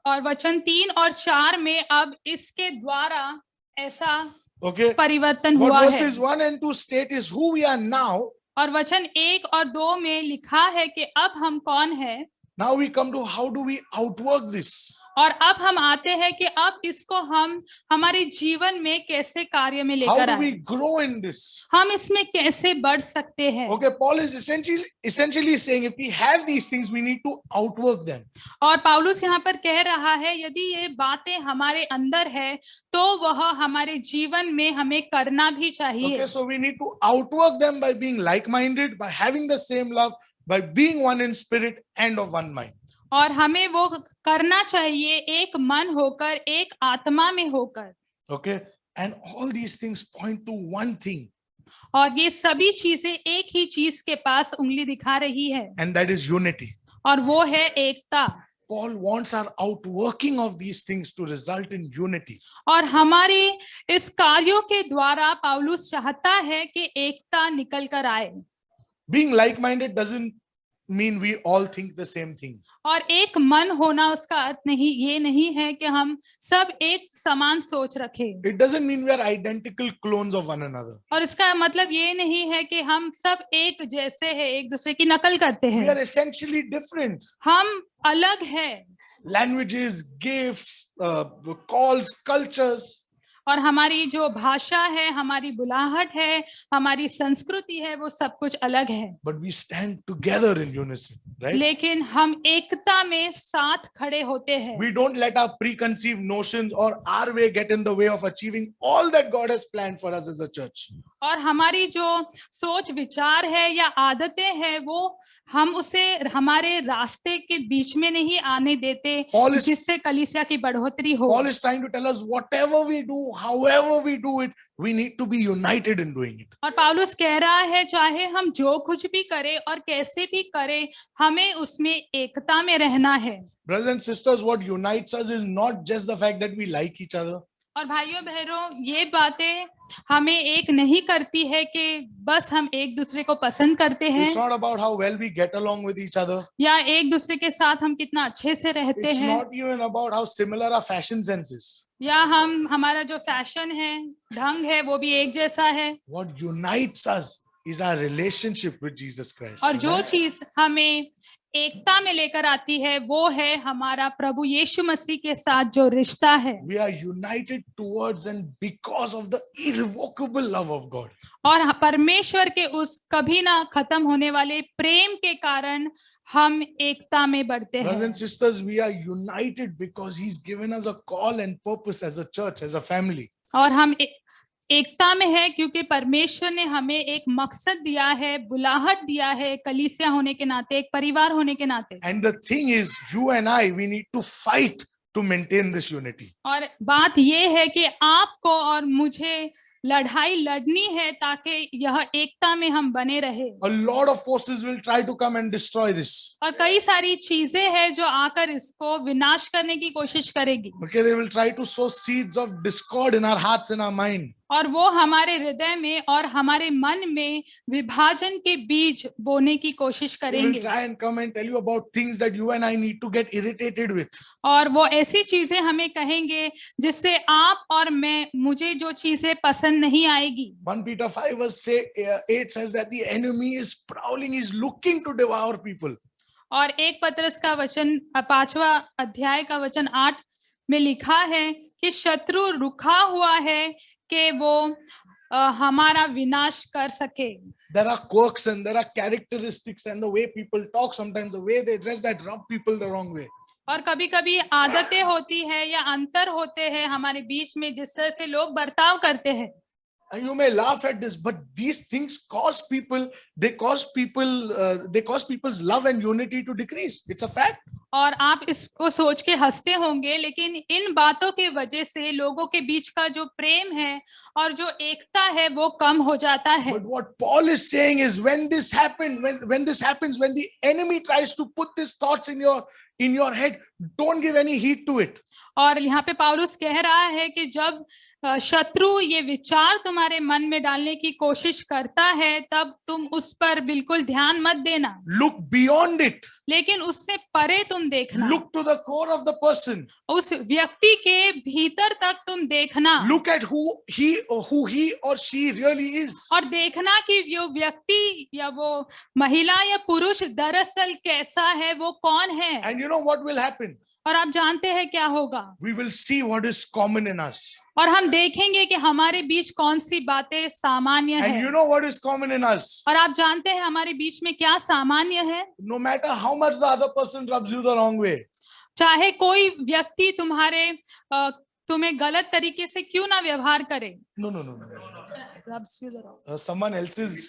Speaker 2: वचन 3 और 4 में अब इसके द्वारा ऐसा
Speaker 1: Okay.
Speaker 2: परिवर्तन
Speaker 1: What
Speaker 2: हुआ है।
Speaker 1: verses 1 and 2 state is who we are now.
Speaker 2: और वचन 1 और 2 में लिखा है कि अब हम कौन है।
Speaker 1: Now we come to how do we outwork this.
Speaker 2: और अब हम आते हैं कि अब इसको हम हमारे जीवन में कैसे कार्य में
Speaker 1: How
Speaker 2: लेकर
Speaker 1: do
Speaker 2: आए,
Speaker 1: we grow in this?
Speaker 2: हम इसमें कैसे बढ़ सकते हैं।
Speaker 1: Okay, Paul is essentially saying if we have these things, we need to outwork them.
Speaker 2: और पौलुस यहाँ पर कह रहा है यदि ये बातें हमारे अंदर है तो वह हमारे जीवन में हमें करना भी चाहिए।
Speaker 1: Okay, so we need to outwork them by being like-minded, by having the same love, by being one in spirit and of one mind.
Speaker 2: और हमें वो करना चाहिए एक मन होकर, एक आत्मा में होकर।
Speaker 1: Okay, and all these things point to one thing,
Speaker 2: और ये सभी चीजें एक ही चीज के पास उंगली दिखा रही है
Speaker 1: and that is unity.
Speaker 2: और वो है एकता।
Speaker 1: Paul wants our outworking of these things to result in unity.
Speaker 2: और हमारे इस कार्यों के द्वारा पौलुस चाहता है कि एकता निकल कर आए।
Speaker 1: Being like-minded doesn't mean we all think the same thing.
Speaker 2: और एक मन होना उसका अर्थ ये नहीं है कि हम सब एक समान सोच रखें।
Speaker 1: It doesn't mean we are identical clones of one another.
Speaker 2: और इसका मतलब ये नहीं है कि हम सब एक जैसे हैं, एक दूसरे की नकल करते
Speaker 1: We
Speaker 2: हैं।
Speaker 1: are essentially different.
Speaker 2: हम अलग हैं
Speaker 1: Languages, gifts, calls, cultures.
Speaker 2: और हमारी जो भाषा है, हमारी बुलाहट है, हमारी संस्कृति है, वो सब कुछ अलग है।
Speaker 1: But we stand together in unison, right?
Speaker 2: लेकिन हम एकता में साथ खड़े होते हैं।
Speaker 1: We don't let our preconceived notions or our way get in the way of achieving all that God has planned for us as a church.
Speaker 2: और हमारी जो सोच विचार है या आदतें हैं वो हम उसे हमारे रास्ते के बीच में नहीं आने देते जिससे कलीसिया की बढ़ोतरी हो।
Speaker 1: Paul is trying to tell us whatever we do, however we do it, we need to be united in doing it.
Speaker 2: और पौलुस कह रहा है चाहे हम जो कुछ भी करें और कैसे भी करें हमें उसमें एकता में रहना है।
Speaker 1: Brothers and sisters, what unites us is not just the fact that we like each other.
Speaker 2: और भाइयों बहनों ये बातें हमें एक नहीं करती है कि बस हम एक दूसरे को पसंद करते हैं
Speaker 1: It's not about how well we get along with each other.
Speaker 2: या एक दूसरे के साथ हम कितना अच्छे से रहते
Speaker 1: It's
Speaker 2: हैं
Speaker 1: not even about how similar our fashion sense is.
Speaker 2: या हमारा जो फैशन है, ढंग है वो भी एक जैसा है।
Speaker 1: What unites us is our relationship with Jesus Christ.
Speaker 2: और जो चीज हमें एकता में लेकर आती है वो है हमारा प्रभु यीशु मसीह के साथ जो रिश्ता है,
Speaker 1: We are united towards and because of the irrevocable love of God.
Speaker 2: और परमेश्वर के उस कभी ना खत्म होने वाले प्रेम के कारण हम एकता में बढ़ते
Speaker 1: Brothers
Speaker 2: हैं।
Speaker 1: and sisters, we are united because He's given us a call and purpose as a church, as a family.
Speaker 2: और हम एकता में है क्योंकि परमेश्वर ने हमें एक मकसद दिया है, बुलाहट दिया है, कलीसिया होने के नाते, एक परिवार होने के नाते।
Speaker 1: And the thing is, you and I, we need to fight to maintain this unity.
Speaker 2: और बात ये है कि आपको और मुझे लड़ाई लड़नी है ताकि यह एकता में हम बने रहे।
Speaker 1: A lot of forces will try to come and destroy this.
Speaker 2: और कई सारी चीजें हैं जो आकर इसको विनाश करने की कोशिश करेगी।
Speaker 1: Okay, they will try to sow seeds of discord in our hearts and our mind.
Speaker 2: और वो हमारे हृदय में और हमारे मन में विभाजन के बीज बोने की कोशिश
Speaker 1: They will
Speaker 2: करेंगे।
Speaker 1: try and come and tell you about things that you and I need to get irritated with.
Speaker 2: और वो ऐसी चीजें हमें कहेंगे जिससे आप और मैं, मुझे जो चीजें पसंद नहीं आएगी।
Speaker 1: 1 Peter 5 verse 8 says that the enemy is prowling, is looking to devour people.
Speaker 2: और 1 पतरस का वचन 5वां अध्याय का वचन 8 में लिखा है कि शत्रु रुका हुआ है कि वो हमारा विनाश कर सके।
Speaker 1: There are quirks and there are characteristics and the way people talk, sometimes the way they dress, that rub people the wrong way.
Speaker 2: और कभी कभी आदतें होती है या अंतर होते हैं हमारे बीच में जिस तरह से लोग बर्ताव करते हैं।
Speaker 1: And you may laugh at this, but these things cause people, they cause people's love and unity to decrease. It's a fact.
Speaker 2: और आप इसको सोच के हंसते होंगे, लेकिन इन बातों के वजह से लोगों के बीच का जो प्रेम है और जो एकता है वो कम हो जाता है।
Speaker 1: But what Paul is saying is, when this happens, when the enemy tries to put these thoughts in your head, don't give any heed to it.
Speaker 2: और यहाँ पे पौलुस कह रहा है कि जब शत्रु ये विचार तुम्हारे मन में डालने की कोशिश करता है तब तुम उस पर बिल्कुल ध्यान मत देना।
Speaker 1: Look beyond it.
Speaker 2: लेकिन उससे परे तुम देखना।
Speaker 1: Look to the core of the person.
Speaker 2: उस व्यक्ति के भीतर तक तुम देखना।
Speaker 1: Look at who he or she really is.
Speaker 2: और देखना कि वो व्यक्ति या वो महिला या पुरुष दरअसल कैसा है, वो कौन है।
Speaker 1: And you know what will happen?
Speaker 2: और आप जानते हैं क्या होगा?
Speaker 1: We will see what is common in us.
Speaker 2: और हम देखेंगे कि हमारे बीच कौन सी बातें सामान्य
Speaker 1: And
Speaker 2: है।
Speaker 1: you know what is common in us?
Speaker 2: और आप जानते हैं हमारे बीच में क्या सामान्य है?
Speaker 1: No matter how much the other person rubs you the wrong way,
Speaker 2: चाहे कोई व्यक्ति तुम्हें गलत तरीके से क्यों ना व्यवहार करे।
Speaker 1: no. Someone else's,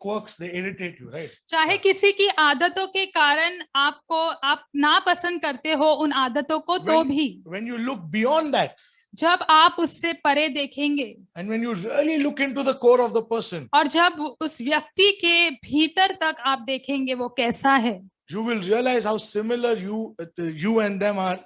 Speaker 1: quirks, they irritate you, right?
Speaker 2: चाहे किसी की आदतों के कारण आप ना पसंद करते हो उन आदतों को, तो भी
Speaker 1: When you look beyond that,
Speaker 2: जब आप उससे परे देखेंगे
Speaker 1: and when you really look into the core of the person,
Speaker 2: और जब उस व्यक्ति के भीतर तक आप देखेंगे वो कैसा है,
Speaker 1: you will realize how similar you and them are.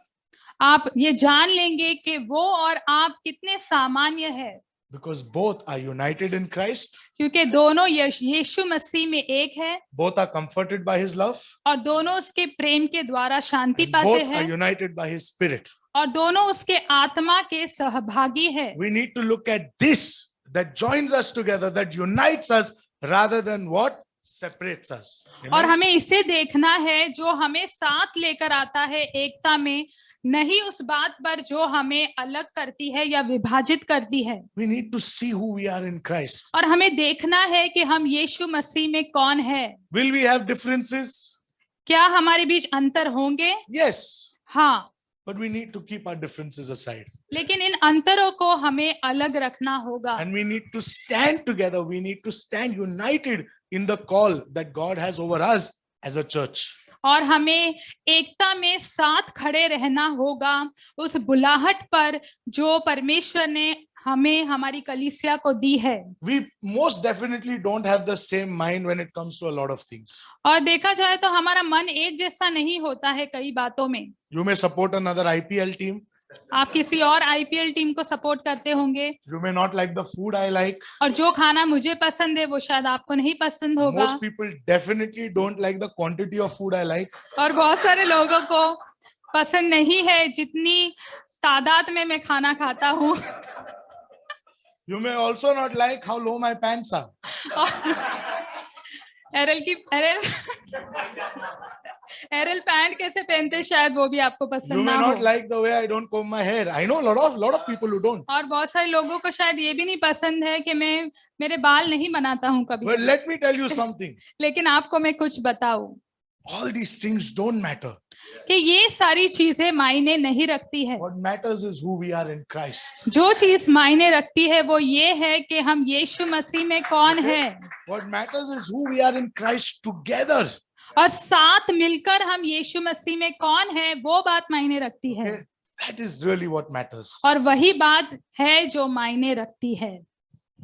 Speaker 2: आप ये जान लेंगे कि वो और आप कितने सामान्य है।
Speaker 1: Because both are united in Christ.
Speaker 2: क्योंकि दोनों यीशु मसीह में एक है।
Speaker 1: Both are comforted by His love.
Speaker 2: और दोनों उसके प्रेम के द्वारा शांति
Speaker 1: And
Speaker 2: पाते
Speaker 1: both are
Speaker 2: हैं।
Speaker 1: united by His Spirit.
Speaker 2: और दोनों उसके आत्मा के सहभागी है।
Speaker 1: We need to look at this that joins us together, that unites us, rather than what separates us. Amen?
Speaker 2: और हमें इसे देखना है जो हमें साथ लेकर आता है एकता में, नहीं उस बात पर जो हमें अलग करती है या विभाजित करती है।
Speaker 1: We need to see who we are in Christ.
Speaker 2: और हमें देखना है कि हम यीशु मसीह में कौन है।
Speaker 1: Will we have differences?
Speaker 2: क्या हमारे बीच अंतर होंगे?
Speaker 1: Yes.
Speaker 2: हाँ,
Speaker 1: But we need to keep our differences aside.
Speaker 2: लेकिन इन अंतरों को हमें अलग रखना होगा।
Speaker 1: And we need to stand together. We need to stand united in the call that God has over us as a church.
Speaker 2: और हमें एकता में साथ खड़े रहना होगा उस बुलाहट पर जो परमेश्वर ने हमें हमारी कलीसिया को दी है।
Speaker 1: We most definitely don't have the same mind when it comes to a lot of things.
Speaker 2: और देखा जाए तो हमारा मन एक जैसा नहीं होता है कई बातों में।
Speaker 1: You may support another IPL team.
Speaker 2: आप किसी और आईपीएल टीम को सपोर्ट करते होंगे।
Speaker 1: You may not like the food I like.
Speaker 2: और जो खाना मुझे पसंद है वो शायद आपको नहीं पसंद होगा।
Speaker 1: Most people definitely don't like the quantity of food I like.
Speaker 2: और बहुत सारे लोगों को पसंद नहीं है जितनी तादाद में मैं खाना खाता हूँ।
Speaker 1: You may also not like how low my pants are.
Speaker 2: एरल एरल पैंट कैसे पहनते शायद वो भी आपको
Speaker 1: You
Speaker 2: पसंद
Speaker 1: may
Speaker 2: ना
Speaker 1: not
Speaker 2: हो।
Speaker 1: like the way I don't comb my hair. I know a lot of people who don't.
Speaker 2: और बहुत सारे लोगों को शायद ये भी नहीं पसंद है कि मैं मेरे बाल नहीं बनाता हूँ कभी
Speaker 1: But
Speaker 2: कभी।
Speaker 1: let me tell you something.
Speaker 2: लेकिन आपको मैं कुछ बताऊं
Speaker 1: All these things don't matter.
Speaker 2: कि ये सारी चीजें मायने नहीं रखती है।
Speaker 1: What matters is who we are in Christ.
Speaker 2: जो चीज मायने रखती है वो ये है कि हम यीशु मसीह में कौन है,
Speaker 1: What matters is who we are in Christ together.
Speaker 2: और साथ मिलकर हम यीशु मसीह में कौन है, वो बात मायने रखती है।
Speaker 1: Okay? That is really what matters.
Speaker 2: और वही बात है जो मायने रखती है।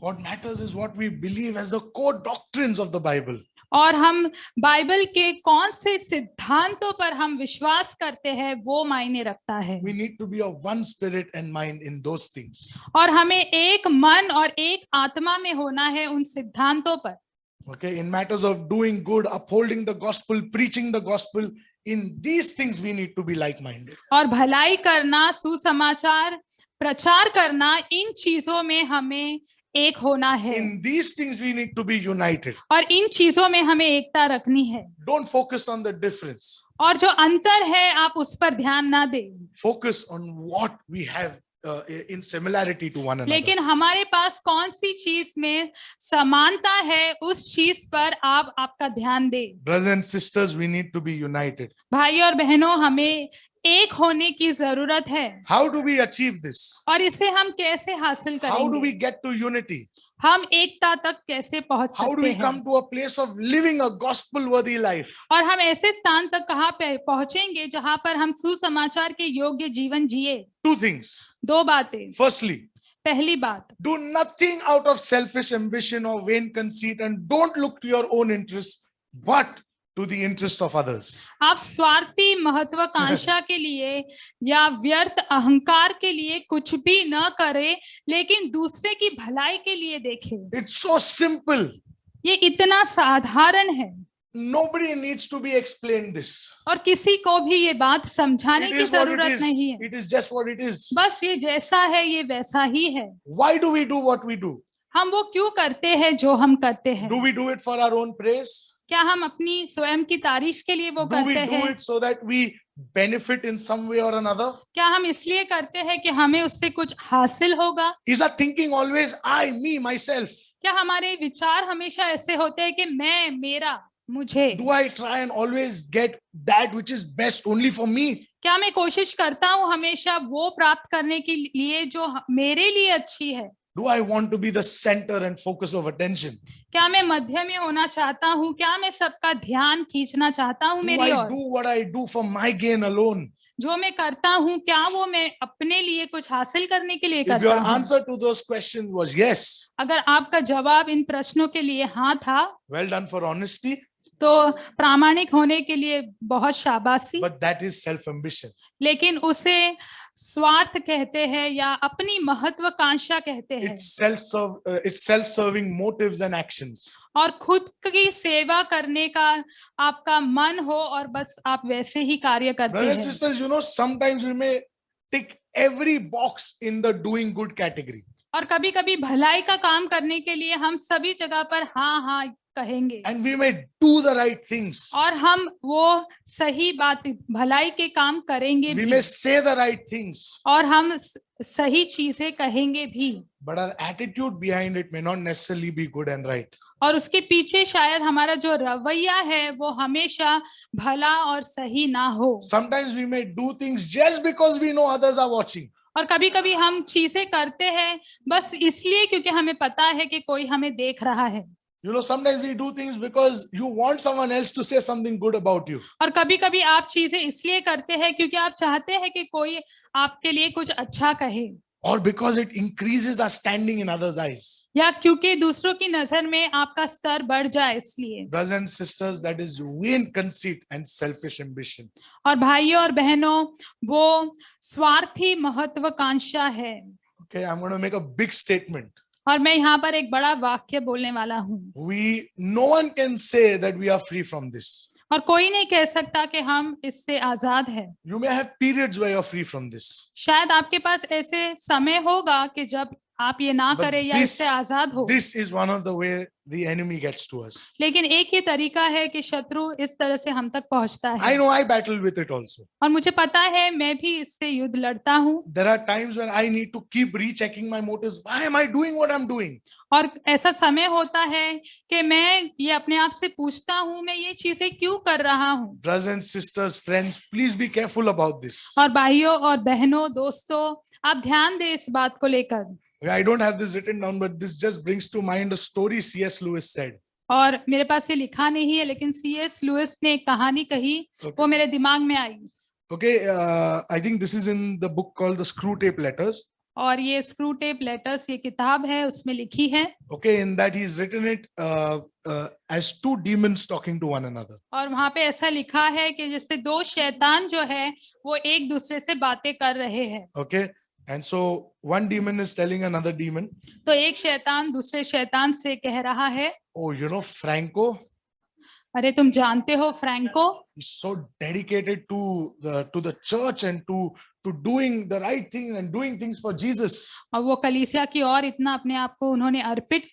Speaker 1: What matters is what we believe as the core doctrines of the Bible.
Speaker 2: और हम बाइबल के कौन से सिद्धांतों पर हम विश्वास करते हैं वो मायने रखता है।
Speaker 1: We need to be of one spirit and mind in those things.
Speaker 2: और हमें एक मन और एक आत्मा में होना है उन सिद्धांतों पर।
Speaker 1: Okay, in matters of doing good, upholding the gospel, preaching the gospel, in these things we need to be like-minded.
Speaker 2: और भलाई करना, सुसमाचार प्रचार करना, इन चीजों में हमें एक होना है।
Speaker 1: In these things we need to be united.
Speaker 2: और इन चीजों में हमें एकता रखनी है।
Speaker 1: Don't focus on the difference.
Speaker 2: और जो अंतर है आप उस पर ध्यान ना दें।
Speaker 1: Focus on what we have in similarity to one another.
Speaker 2: लेकिन हमारे पास कौन सी चीज में समानता है उस चीज पर आप आपका ध्यान दें।
Speaker 1: Brothers and sisters, we need to be united.
Speaker 2: भाई और बहनों, हमें एक होने की जरूरत है।
Speaker 1: How do we achieve this?
Speaker 2: और इसे हम कैसे हासिल
Speaker 1: How do we
Speaker 2: करेंगे?
Speaker 1: get to unity?
Speaker 2: हम एकता तक कैसे पहुंच
Speaker 1: How do
Speaker 2: सकते
Speaker 1: we
Speaker 2: हैं?
Speaker 1: come to a place of living a gospel worthy life?
Speaker 2: और हम ऐसे स्थान तक कहाँ पे पहुंचेंगे जहां पर हम सुसमाचार के योग्य जीवन जिए?
Speaker 1: Two things.
Speaker 2: दो बातें।
Speaker 1: Firstly,
Speaker 2: पहली बात,
Speaker 1: do nothing out of selfish ambition or vain conceit, and don't look to your own interests, but to the interest of others.
Speaker 2: आप स्वार्थी महत्वाकांक्षा के लिए या व्यर्थ अहंकार के लिए कुछ भी न करें, लेकिन दूसरे की भलाई के लिए देखें।
Speaker 1: It's so simple.
Speaker 2: ये इतना साधारण है
Speaker 1: Nobody needs to be explained this.
Speaker 2: और किसी को भी ये बात समझाने
Speaker 1: It
Speaker 2: की
Speaker 1: is what it
Speaker 2: जरूरत
Speaker 1: is.
Speaker 2: नहीं है।
Speaker 1: It is just what it is.
Speaker 2: बस ये जैसा है ये वैसा ही है।
Speaker 1: Why do we do what we do?
Speaker 2: हम वो क्यों करते हैं जो हम करते हैं?
Speaker 1: Do we do it for our own praise?
Speaker 2: क्या हम अपनी स्वयं की तारीफ के लिए वो
Speaker 1: Do we
Speaker 2: करते
Speaker 1: do
Speaker 2: हैं?
Speaker 1: it so that we benefit in some way or another?
Speaker 2: क्या हम इसलिए करते हैं कि हमें उससे कुछ हासिल होगा?
Speaker 1: Is our thinking always I, me, myself?
Speaker 2: क्या हमारे विचार हमेशा ऐसे होते हैं कि मैं, मेरा, मुझे?
Speaker 1: Do I try and always get that which is best only for me?
Speaker 2: क्या मैं कोशिश करता हूँ हमेशा वो प्राप्त करने के लिए जो मेरे लिए अच्छी है?
Speaker 1: Do I want to be the center and focus of attention?
Speaker 2: क्या मैं मध्य में होना चाहता हूँ? क्या मैं सबका ध्यान खींचना चाहता हूँ
Speaker 1: Do
Speaker 2: मेरी
Speaker 1: I
Speaker 2: ore?
Speaker 1: do what I do for my gain alone?
Speaker 2: जो मैं करता हूँ क्या वो मैं अपने लिए कुछ हासिल करने के लिए
Speaker 1: If
Speaker 2: करता
Speaker 1: your
Speaker 2: हूँ?
Speaker 1: answer to those questions was yes,
Speaker 2: अगर आपका जवाब इन प्रश्नों के लिए हाँ था,
Speaker 1: well done for honesty,
Speaker 2: तो प्रामाणिक होने के लिए बहुत शाबाशी।
Speaker 1: but that is self-ambition.
Speaker 2: लेकिन उसे स्वार्थ कहते हैं या अपनी महत्वाकांक्षा कहते हैं,
Speaker 1: It's self-serving motives and actions.
Speaker 2: और खुद की सेवा करने का आपका मन हो और बस आप वैसे ही कार्य करते
Speaker 1: Brothers and
Speaker 2: हैं।
Speaker 1: sisters, you know, sometimes we may tick every box in the doing good category.
Speaker 2: और कभी कभी भलाई का काम करने के लिए हम सभी जगह पर हाँ हाँ कहेंगे,
Speaker 1: And we may do the right things.
Speaker 2: और हम वो सही बात भलाई के काम करेंगे
Speaker 1: We
Speaker 2: भी,
Speaker 1: may say the right things.
Speaker 2: और हम सही चीजें कहेंगे भी,
Speaker 1: But our attitude behind it may not necessarily be good and right.
Speaker 2: और उसके पीछे शायद हमारा जो रवैया है वो हमेशा भला और सही ना हो।
Speaker 1: Sometimes we may do things just because we know others are watching.
Speaker 2: और कभी कभी हम चीजें करते हैं बस इसलिए क्योंकि हमें पता है कि कोई हमें देख रहा है।
Speaker 1: You know, sometimes we do things because you want someone else to say something good about you.
Speaker 2: और कभी कभी आप चीजें इसलिए करते हैं क्योंकि आप चाहते हैं कि कोई आपके लिए कुछ अच्छा कहे,
Speaker 1: Or because it increases our standing in others' eyes.
Speaker 2: या क्योंकि दूसरों की नजर में आपका स्तर बढ़ जाए इसलिए।
Speaker 1: Brothers and sisters, that is vain conceit and selfish ambition.
Speaker 2: और भाइयों और बहनों, वो स्वार्थी महत्वाकांक्षा है।
Speaker 1: Okay, I'm going to make a big statement.
Speaker 2: और मैं यहाँ पर एक बड़ा वाक्य बोलने वाला हूँ।
Speaker 1: No one can say that we are free from this.
Speaker 2: और कोई नहीं कह सकता कि हम इससे आजाद हैं।
Speaker 1: You may have periods where you're free from this.
Speaker 2: शायद आपके पास ऐसे समय होगा कि जब आप ये ना
Speaker 1: But
Speaker 2: करें या
Speaker 1: this-
Speaker 2: इससे आजाद हो।
Speaker 1: This is one of the way the enemy gets to us.
Speaker 2: लेकिन एक ही तरीका है कि शत्रु इस तरह से हम तक पहुंचता
Speaker 1: I
Speaker 2: है,
Speaker 1: know I battle with it also.
Speaker 2: और मुझे पता है मैं भी इससे युद्ध लड़ता हूँ।
Speaker 1: There are times when I need to keep rechecking my motives. Why am I doing what I'm doing?
Speaker 2: और ऐसा समय होता है कि मैं ये अपने आप से पूछता हूँ मैं ये चीजें क्यों कर रहा हूँ।
Speaker 1: Brothers and sisters, friends, please be careful about this.
Speaker 2: और भाइयों और बहनों, दोस्तों, आप ध्यान दें इस बात को लेकर।
Speaker 1: I don't have this written down, but this just brings to mind a story C.S. Lewis said.
Speaker 2: और मेरे पास ये लिखा नहीं है, लेकिन C.S. लुइस ने एक कहानी कही, वो मेरे दिमाग में आई।
Speaker 1: Okay, I think this is in the book called the Screw Tape Letters.
Speaker 2: और ये स्क्रू टेप लेटर्स ये किताब है, उसमें लिखी है।
Speaker 1: Okay, in that he's written it as two demons talking to one another.
Speaker 2: और वहां पे ऐसा लिखा है कि जैसे दो शैतान जो है वो एक दूसरे से बातें कर रहे हैं।
Speaker 1: Okay, and so one demon is telling another demon,
Speaker 2: तो एक शैतान दूसरे शैतान से कह रहा है,
Speaker 1: oh, you know, Franco
Speaker 2: अरे तुम जानते हो Franco,
Speaker 1: is so dedicated to the church and to doing the right thing and doing things for Jesus.
Speaker 2: और वो कलीसिया की ओर इतना अपने आप को उन्होंने अर्पित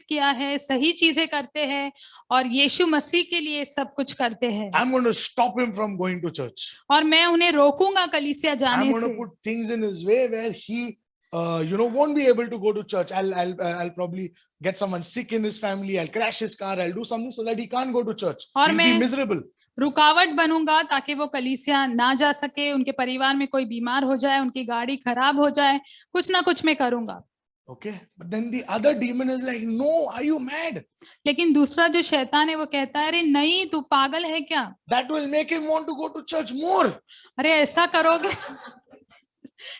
Speaker 2: किया है, सही चीजें करते हैं और यीशु मसीह के लिए सब कुछ करते हैं।
Speaker 1: I'm going to stop him from going to church.
Speaker 2: और मैं उन्हें रोकूंगा कलीसिया
Speaker 1: I'm
Speaker 2: जाने
Speaker 1: going to
Speaker 2: से।
Speaker 1: put things in his way where he won't be able to go to church. I'll probably get someone sick in his family. I'll crash his car. I'll do something so that he can't go to church.
Speaker 2: और
Speaker 1: He'll be
Speaker 2: मैं
Speaker 1: miserable.
Speaker 2: रुकावट बनूंगा ताकि वो कलीसिया ना जा सके, उनके परिवार में कोई बीमार हो जाए, उनकी गाड़ी खराब हो जाए, कुछ ना कुछ मैं करूंगा।
Speaker 1: Okay, but then the other demon is like, no, are you mad?
Speaker 2: लेकिन दूसरा जो शैतान है वो कहता है, अरे नहीं, तू पागल है क्या?
Speaker 1: That will make him want to go to church more.
Speaker 2: अरे ऐसा करोगे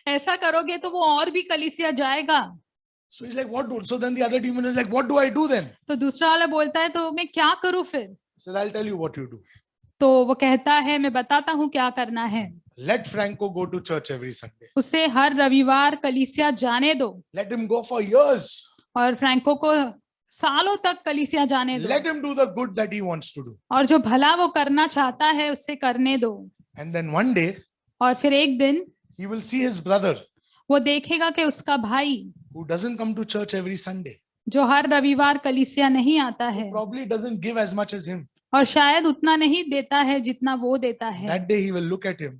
Speaker 2: ऐसा करोगे तो वो और भी कलीसिया जाएगा।
Speaker 1: So he's like, what do? So then the other demon is like, what do I do then?
Speaker 2: तो दूसरा वाला बोलता है, तो मैं क्या करूं फिर?
Speaker 1: He says, I'll tell you what you do.
Speaker 2: तो वो कहता है, मैं बताता हूँ क्या करना है।
Speaker 1: Let Franco go to church every Sunday.
Speaker 2: उसे हर रविवार कलीसिया जाने दो,
Speaker 1: Let him go for years.
Speaker 2: और फ्रैंको को सालों तक कलीसिया जाने दो,
Speaker 1: Let him do the good that he wants to do.
Speaker 2: और जो भला वो करना चाहता है उससे करने दो।
Speaker 1: And then one day,
Speaker 2: और फिर एक दिन
Speaker 1: he will see his brother
Speaker 2: वो देखेगा कि उसका भाई
Speaker 1: who doesn't come to church every Sunday,
Speaker 2: जो हर रविवार कलीसिया नहीं आता है
Speaker 1: probably doesn't give as much as him.
Speaker 2: और शायद उतना नहीं देता है जितना वो देता है,
Speaker 1: That day he will look at him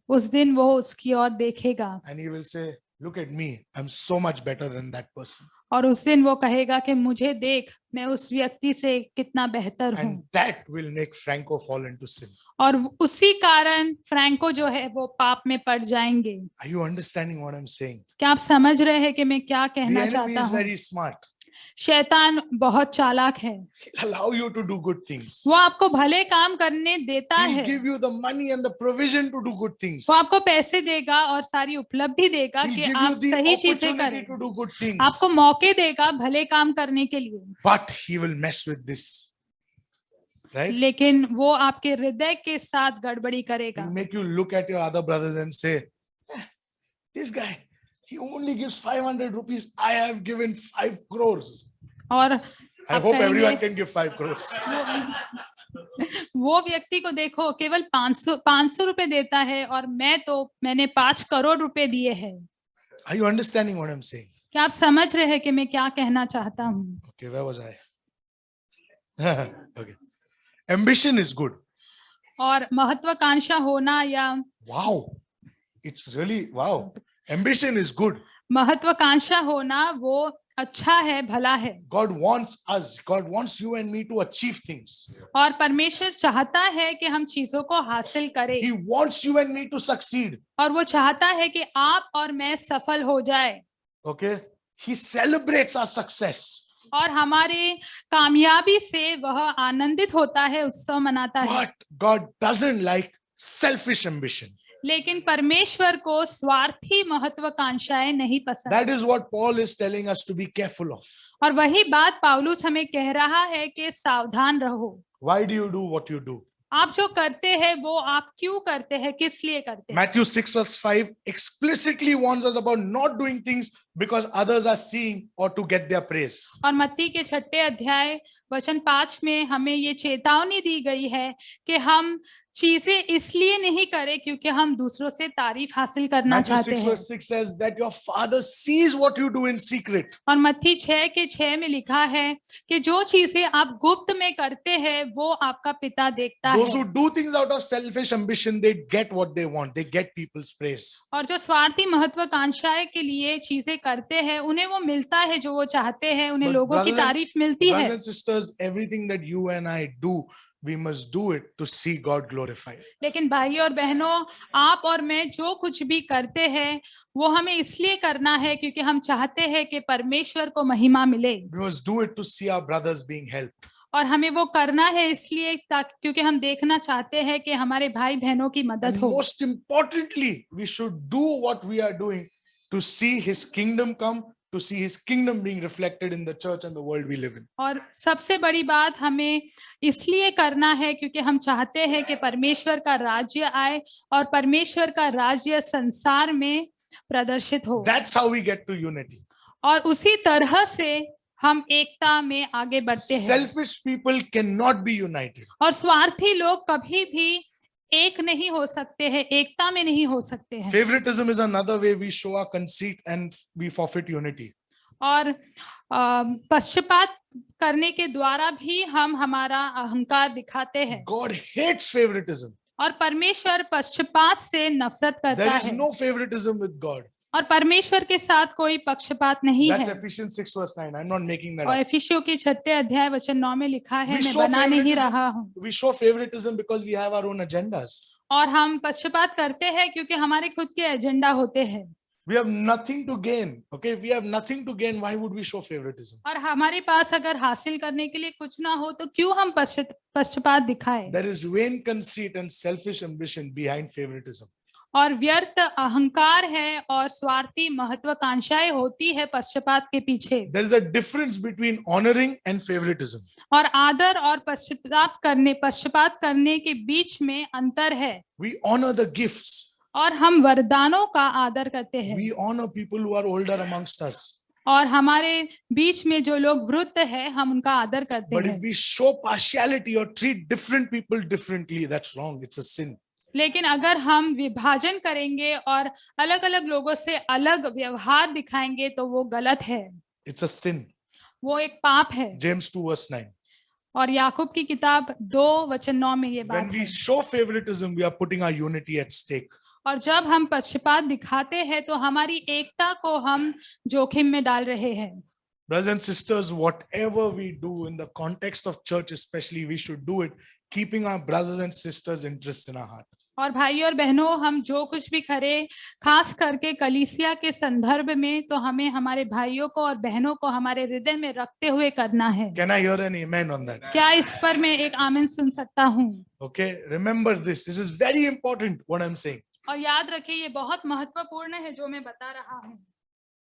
Speaker 2: उस दिन वो उसकी ओर देखेगा
Speaker 1: and he will say, look at me, I'm so much better than that person.
Speaker 2: और उस दिन वो कहेगा कि मुझे देख, मैं उस व्यक्ति से कितना बेहतर हूँ।
Speaker 1: And that will make Franco fall into sin.
Speaker 2: और उसी कारण फ्रैंको जो है वो पाप में पड़ जाएंगे।
Speaker 1: Are you understanding what I'm saying?
Speaker 2: क्या आप समझ रहे हैं कि मैं क्या
Speaker 1: The
Speaker 2: कहना
Speaker 1: enemy
Speaker 2: चाहता
Speaker 1: is
Speaker 2: हूँ?
Speaker 1: very smart.
Speaker 2: शैतान बहुत चालाक है,
Speaker 1: He'll allow you to do good things.
Speaker 2: वो आपको भले काम करने देता
Speaker 1: He'll
Speaker 2: है,
Speaker 1: give you the money and the provision to do good things.
Speaker 2: वो आपको पैसे देगा और सारी उपलब्धि देगा
Speaker 1: He'll
Speaker 2: कि
Speaker 1: give you
Speaker 2: आप
Speaker 1: the
Speaker 2: सही चीजें
Speaker 1: opportunity
Speaker 2: करें,
Speaker 1: to do good things.
Speaker 2: आपको मौके देगा भले काम करने के लिए,
Speaker 1: But he will mess with this. Right?
Speaker 2: लेकिन वो आपके हृदय के साथ गड़बड़ी करेगा।
Speaker 1: He'll make you look at your other brothers and say, this guy, he only gives 500 rupees. I have given 5 crores.
Speaker 2: और
Speaker 1: I
Speaker 2: आप
Speaker 1: hope
Speaker 2: कहेंगे,
Speaker 1: everyone can give 5 crores.
Speaker 2: वो व्यक्ति को देखो केवल 500 रुपए देता है और मैंने 5 करोड़ रुपए दिए हैं।
Speaker 1: Are you understanding what I'm saying?
Speaker 2: क्या आप समझ रहे हैं कि मैं क्या कहना चाहता हूँ?
Speaker 1: Okay, where was I? Okay. Ambition is good.
Speaker 2: और महत्वाकांक्षा होना या
Speaker 1: Wow. It's really, wow. Ambition is good.
Speaker 2: महत्वाकांक्षा होना वो अच्छा है, भला है।
Speaker 1: God wants us, God wants you and me to achieve things.
Speaker 2: और परमेश्वर चाहता है कि हम चीजों को हासिल करें,
Speaker 1: He wants you and me to succeed.
Speaker 2: और वो चाहता है कि आप और मैं सफल हो जाए।
Speaker 1: Okay. He celebrates our success.
Speaker 2: और हमारे कामयाबी से वह आनंदित होता है, उत्सव मनाता है।
Speaker 1: But God doesn't like selfish ambition.
Speaker 2: लेकिन परमेश्वर को स्वार्थी महत्वाकांक्षाएं नहीं पसंद।
Speaker 1: That is what Paul is telling us to be careful of.
Speaker 2: और वही बात पौलुस हमें कह रहा है कि सावधान रहो।
Speaker 1: Why do you do what you do?
Speaker 2: आप जो करते हैं वो आप क्यों करते हैं, किस लिए करते हैं?
Speaker 1: Matthew 6 verse 5 explicitly warns us about not doing things because others are seeing or to get their praise.
Speaker 2: और मत्ती के 6 अध्याय वचन 5 में हमें ये चेतावनी दी गई है कि हम चीजें इसलिए नहीं करें क्योंकि हम दूसरों से तारीफ हासिल करना
Speaker 1: Matthew
Speaker 2: चाहते
Speaker 1: 6
Speaker 2: हैं।
Speaker 1: verse 6 says that your father sees what you do in secret.
Speaker 2: और मत्ती 6 के 6 में लिखा है कि जो चीजें आप गुप्त में करते हैं वो आपका पिता देखता
Speaker 1: Those
Speaker 2: है।
Speaker 1: who do things out of selfish ambition, they get what they want. They get people's praise.
Speaker 2: और जो स्वार्थी महत्वाकांक्षाएं के लिए चीजें करते हैं उन्हें वो मिलता है जो वो चाहते हैं, उन्हें
Speaker 1: But
Speaker 2: लोगों की
Speaker 1: brothers and-
Speaker 2: तारीफ मिलती है।
Speaker 1: Brothers and sisters, everything that you and I do, we must do it to see God glorified.
Speaker 2: लेकिन भाई और बहनों, आप और मैं जो कुछ भी करते हैं वो हमें इसलिए करना है क्योंकि हम चाहते हैं कि परमेश्वर को महिमा मिले,
Speaker 1: We must do it to see our brothers being helped.
Speaker 2: और हमें वो करना है इसलिए क्योंकि हम देखना चाहते हैं कि हमारे भाई बहनों की मदद
Speaker 1: And
Speaker 2: हो।
Speaker 1: most importantly, we should do what we are doing to see His kingdom come, to see His kingdom being reflected in the church and the world we live in.
Speaker 2: और सबसे बड़ी बात हमें इसलिए करना है क्योंकि हम चाहते हैं कि परमेश्वर का राज्य आए और परमेश्वर का राज्य संसार में प्रदर्शित हो।
Speaker 1: That's how we get to unity.
Speaker 2: और उसी तरह से हम एकता में आगे बढ़ते हैं।
Speaker 1: Selfish people cannot be united.
Speaker 2: और स्वार्थी लोग कभी भी एक नहीं हो सकते हैं, एकता में नहीं हो सकते हैं।
Speaker 1: Favoritism is another way we show our conceit and we forfeit unity.
Speaker 2: और पक्षपात करने के द्वारा भी हम हमारा अहंकार दिखाते हैं।
Speaker 1: God hates favoritism.
Speaker 2: और परमेश्वर पक्षपात से नफरत करता
Speaker 1: There is
Speaker 2: है।
Speaker 1: no favoritism with God.
Speaker 2: और परमेश्वर के साथ कोई पक्षपात नहीं
Speaker 1: That's
Speaker 2: है।
Speaker 1: Ephesians 6 verse 9. I'm not making that
Speaker 2: और
Speaker 1: up.
Speaker 2: एफिसियों के 6 अध्याय वचन 9 में लिखा है,
Speaker 1: We
Speaker 2: मैं
Speaker 1: show
Speaker 2: बना नहीं
Speaker 1: favoritism.
Speaker 2: रहा हूँ।
Speaker 1: We show favoritism because we have our own agendas.
Speaker 2: और हम पक्षपात करते हैं क्योंकि हमारे खुद के एजेंडा होते हैं।
Speaker 1: We have nothing to gain. Okay, if we have nothing to gain, why would we show favoritism?
Speaker 2: और हमारे पास अगर हासिल करने के लिए कुछ ना हो तो क्यों हम पक्षपात दिखाएं?
Speaker 1: There is vain conceit and selfish ambition behind favoritism.
Speaker 2: और व्यर्थ अहंकार है और स्वार्थी महत्वाकांक्षाएं होती है पक्षपात के पीछे।
Speaker 1: There is a difference between honoring and favoritism.
Speaker 2: और आदर और पक्षपात करने के बीच में अंतर है।
Speaker 1: We honor the gifts.
Speaker 2: और हम वरदानों का आदर करते हैं।
Speaker 1: We honor people who are older amongst us.
Speaker 2: और हमारे बीच में जो लोग वृद्ध है हम उनका आदर करते
Speaker 1: But
Speaker 2: हैं।
Speaker 1: if we show partiality or treat different people differently, that's wrong. It's a sin.
Speaker 2: लेकिन अगर हम विभाजन करेंगे और अलग अलग लोगों से अलग व्यवहार दिखाएंगे तो वो गलत है,
Speaker 1: It's a sin.
Speaker 2: वो एक पाप है।
Speaker 1: James 2 verse 9.
Speaker 2: और याकूब की किताब 2 वचन 9 में ये
Speaker 1: When
Speaker 2: बात
Speaker 1: we
Speaker 2: है।
Speaker 1: show favoritism, we are putting our unity at stake.
Speaker 2: और जब हम पक्षपात दिखाते हैं तो हमारी एकता को हम जोखिम में डाल रहे हैं।
Speaker 1: Brothers and sisters, whatever we do in the context of church especially, we should do it keeping our brothers and sisters' interests in our heart.
Speaker 2: और भाई और बहनों, हम जो कुछ भी करें खास करके कलीसिया के संदर्भ में तो हमें हमारे भाइयों को और बहनों को हमारे हृदय में रखते हुए करना है।
Speaker 1: Can I hear an amen on that?
Speaker 2: क्या इस पर मैं एक आमीन सुन सकता हूँ?
Speaker 1: Okay, remember this. This is very important what I'm saying.
Speaker 2: और याद रखिए ये बहुत महत्वपूर्ण है जो मैं बता रहा हूँ।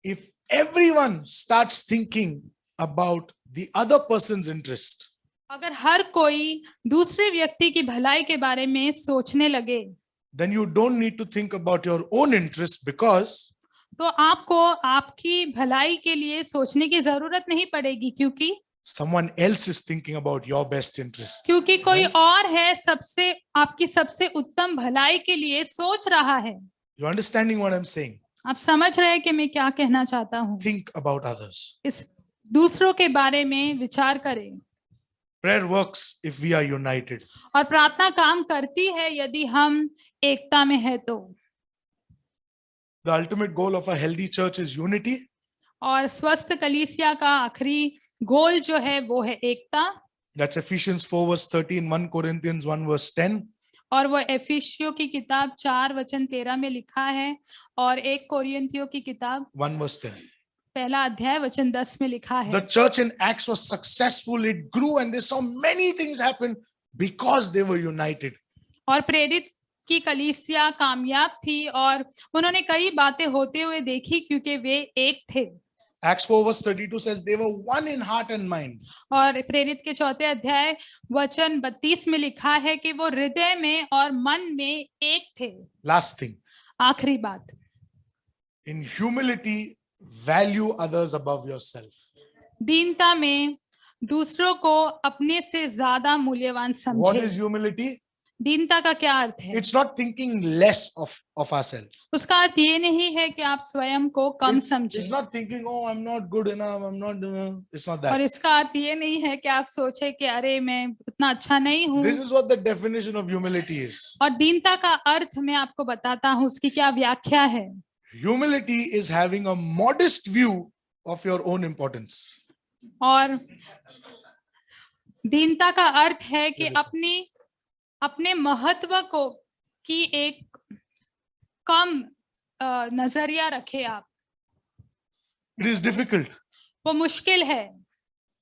Speaker 1: If everyone starts thinking about the other person's interest,
Speaker 2: अगर हर कोई दूसरे व्यक्ति की भलाई के बारे में सोचने लगे
Speaker 1: then you don't need to think about your own interest because
Speaker 2: तो आपको आपकी भलाई के लिए सोचने की जरूरत नहीं पड़ेगी क्योंकि
Speaker 1: someone else is thinking about your best interest.
Speaker 2: क्योंकि कोई और है सबसे आपकी सबसे उत्तम भलाई के लिए सोच रहा है।
Speaker 1: You understanding what I'm saying?
Speaker 2: आप समझ रहे हैं कि मैं क्या कहना चाहता हूँ?
Speaker 1: Think about others.
Speaker 2: इस दूसरों के बारे में विचार करें।
Speaker 1: Prayer works if we are united.
Speaker 2: और प्रार्थना काम करती है यदि हम एकता में है तो।
Speaker 1: The ultimate goal of a healthy church is unity.
Speaker 2: और स्वस्थ कलीसिया का आखिरी गोल जो है वो है एकता।
Speaker 1: That's Ephesians 4 verse 13, 1 Corinthians 1 verse 10.
Speaker 2: और वो एफिसियों की किताब 4 वचन 13 में लिखा है और 1 कोरिन्थियों की किताब
Speaker 1: 1 verse 10.
Speaker 2: पहला अध्याय वचन 10 में लिखा है।
Speaker 1: The church in Acts was successful. It grew and they saw many things happen because they were united.
Speaker 2: और प्रेरित की कलीसिया कामयाब थी और उन्होंने कई बातें होते हुए देखी क्योंकि वे एक थे।
Speaker 1: Acts 4 verse 32 says they were one in heart and mind.
Speaker 2: और प्रेरित के 4 अध्याय वचन 32 में लिखा है कि वो हृदय में और मन में एक थे।
Speaker 1: Last thing.
Speaker 2: आखिरी बात,
Speaker 1: In humility, value others above yourself.
Speaker 2: दीनता में दूसरों को अपने से ज्यादा मूल्यवान
Speaker 1: What
Speaker 2: समझे।
Speaker 1: is humility?
Speaker 2: दीनता का क्या अर्थ है?
Speaker 1: It's not thinking less of ourselves.
Speaker 2: उसका अर्थ ये नहीं है कि आप स्वयं को कम
Speaker 1: It's
Speaker 2: समझें,
Speaker 1: not thinking, oh, I'm not good enough, I'm not, it's not
Speaker 2: और
Speaker 1: that.
Speaker 2: इसका अर्थ ये नहीं है कि आप सोचे कि अरे मैं उतना अच्छा नहीं हूँ।
Speaker 1: This is what the definition of humility is.
Speaker 2: और दीनता का अर्थ मैं आपको बताता हूँ, उसकी क्या व्याख्या है।
Speaker 1: Humility is having a modest view of your own importance.
Speaker 2: और दीनता का अर्थ है कि
Speaker 1: Yes, sir.
Speaker 2: अपने महत्व को की एक कम नजरिया रखे आप।
Speaker 1: It is difficult.
Speaker 2: वो मुश्किल है।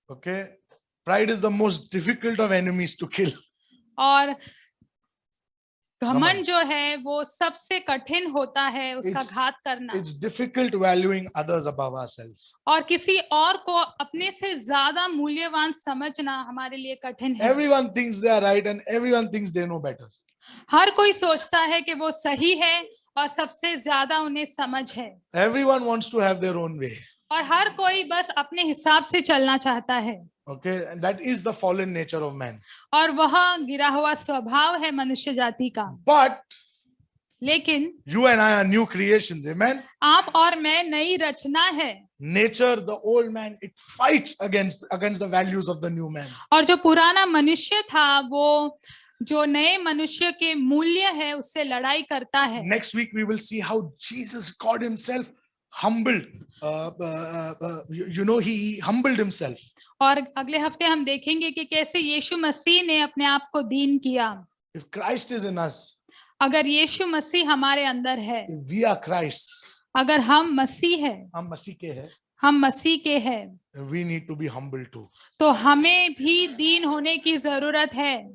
Speaker 1: Okay. Pride is the most difficult of enemies to kill.
Speaker 2: और घमंड
Speaker 1: घमंड।
Speaker 2: जो है वो सबसे कठिन होता है उसका
Speaker 1: It's-
Speaker 2: घात करना।
Speaker 1: It's difficult valuing others above ourselves.
Speaker 2: और किसी और को अपने से ज्यादा मूल्यवान समझना हमारे लिए कठिन है।
Speaker 1: Everyone thinks they are right and everyone thinks they know better.
Speaker 2: हर कोई सोचता है कि वो सही है और सबसे ज्यादा उन्हें समझ है,
Speaker 1: Everyone wants to have their own way.
Speaker 2: और हर कोई बस अपने हिसाब से चलना चाहता है।
Speaker 1: Okay. And that is the fallen nature of man.
Speaker 2: और वह गिरा हुआ स्वभाव है मनुष्य जाति का।
Speaker 1: But
Speaker 2: लेकिन
Speaker 1: you and I are new creations. Amen.
Speaker 2: आप और मैं नई रचना है,
Speaker 1: Nature, the old man, it fights against the values of the new man.
Speaker 2: और जो पुराना मनुष्य था वो जो नए मनुष्य के मूल्य है उससे लड़ाई करता है।
Speaker 1: Next week we will see how Jesus, God himself, humbled. He humbled himself.
Speaker 2: और अगले हफ्ते हम देखेंगे कि कैसे यीशु मसीह ने अपने आप को दीन किया।
Speaker 1: If Christ is in us,
Speaker 2: अगर यीशु मसीह हमारे अंदर है,
Speaker 1: if we are Christ,
Speaker 2: अगर हम मसीह है,
Speaker 1: हम मसीह के हैं,
Speaker 2: हम मसीह के हैं,
Speaker 1: then we need to be humble too.
Speaker 2: तो हमें भी दीन होने की जरूरत है।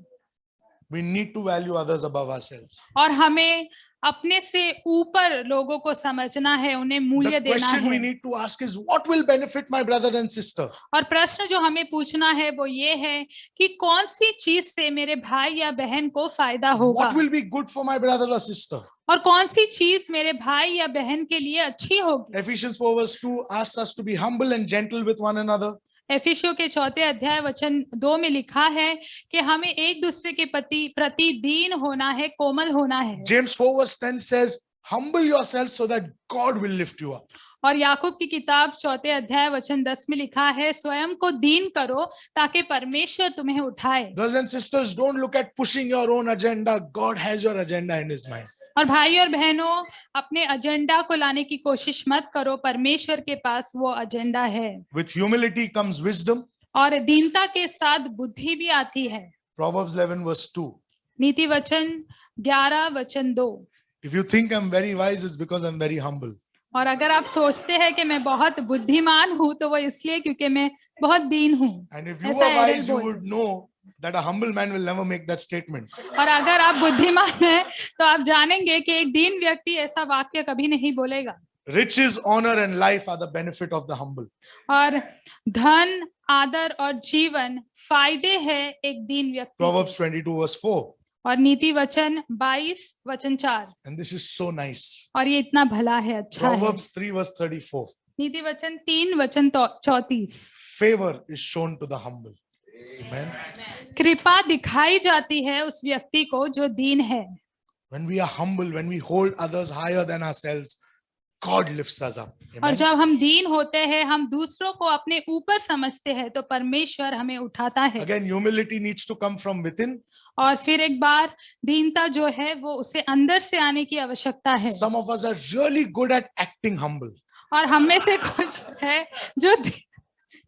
Speaker 1: We need to value others above ourselves.
Speaker 2: और हमें अपने से ऊपर लोगों को समझना है, उन्हें मूल्य
Speaker 1: The
Speaker 2: देना
Speaker 1: question we
Speaker 2: है।
Speaker 1: need to ask is, what will benefit my brother and sister?
Speaker 2: और प्रश्न जो हमें पूछना है वो ये है कि कौन सी चीज से मेरे भाई या बहन को फायदा होगा,
Speaker 1: What will be good for my brother or sister?
Speaker 2: और कौन सी चीज मेरे भाई या बहन के लिए अच्छी होगी।
Speaker 1: Ephesians 4 verse 2 asks us to be humble and gentle with one another.
Speaker 2: एफिसियों के 4 अध्याय वचन 2 में लिखा है कि हमें एक दूसरे के प्रति दीन होना है, कोमल होना है।
Speaker 1: James 4 verse 10 says, humble yourself so that God will lift you up.
Speaker 2: और याकूब की किताब 4 अध्याय वचन 10 में लिखा है, स्वयं को दीन करो ताकि परमेश्वर तुम्हें उठाए।
Speaker 1: Brothers and sisters, don't look at pushing your own agenda. God has your agenda in his mind.
Speaker 2: और भाई और बहनों, अपने एजेंडा को लाने की कोशिश मत करो, परमेश्वर के पास वो एजेंडा है।
Speaker 1: With humility comes wisdom.
Speaker 2: और दीनता के साथ बुद्धि भी आती है।
Speaker 1: Proverbs 11 verse 2.
Speaker 2: नीति वचन 11 वचन 2।
Speaker 1: If you think I'm very wise, it's because I'm very humble.
Speaker 2: और अगर आप सोचते हैं कि मैं बहुत बुद्धिमान हूँ तो वो इसलिए क्योंकि मैं बहुत दीन हूँ।
Speaker 1: And if you
Speaker 2: ऐसा
Speaker 1: are wise,
Speaker 2: एरल
Speaker 1: you
Speaker 2: बोल।
Speaker 1: would know that a humble man will never make that statement.
Speaker 2: और अगर आप बुद्धिमान हैं तो आप जानेंगे कि एक दीन व्यक्ति ऐसा वाक्य कभी नहीं बोलेगा।
Speaker 1: Riches, honor, and life are the benefit of the humble.
Speaker 2: और धन, आदर और जीवन फायदे हैं एक दीन व्यक्ति।
Speaker 1: Proverbs 22 verse 4.
Speaker 2: और नीति वचन 22 वचन 4।
Speaker 1: And this is so nice.
Speaker 2: और ये इतना भला है, अच्छा है।
Speaker 1: Proverbs 3 verse 34.
Speaker 2: नीति वचन 3 वचन 34।
Speaker 1: Favor is shown to the humble. Amen.
Speaker 2: कृपा दिखाई जाती है उस व्यक्ति को जो दीन है।
Speaker 1: When we are humble, when we hold others higher than ourselves, God lifts us up.
Speaker 2: और
Speaker 1: Amen.
Speaker 2: जब हम दीन होते हैं, हम दूसरों को अपने ऊपर समझते हैं तो परमेश्वर हमें उठाता है।
Speaker 1: Again, humility needs to come from within.
Speaker 2: और फिर एक बार दीनता जो है वो उसे अंदर से आने की आवश्यकता है।
Speaker 1: Some of us are really good at acting humble.
Speaker 2: और हम में से कुछ है जो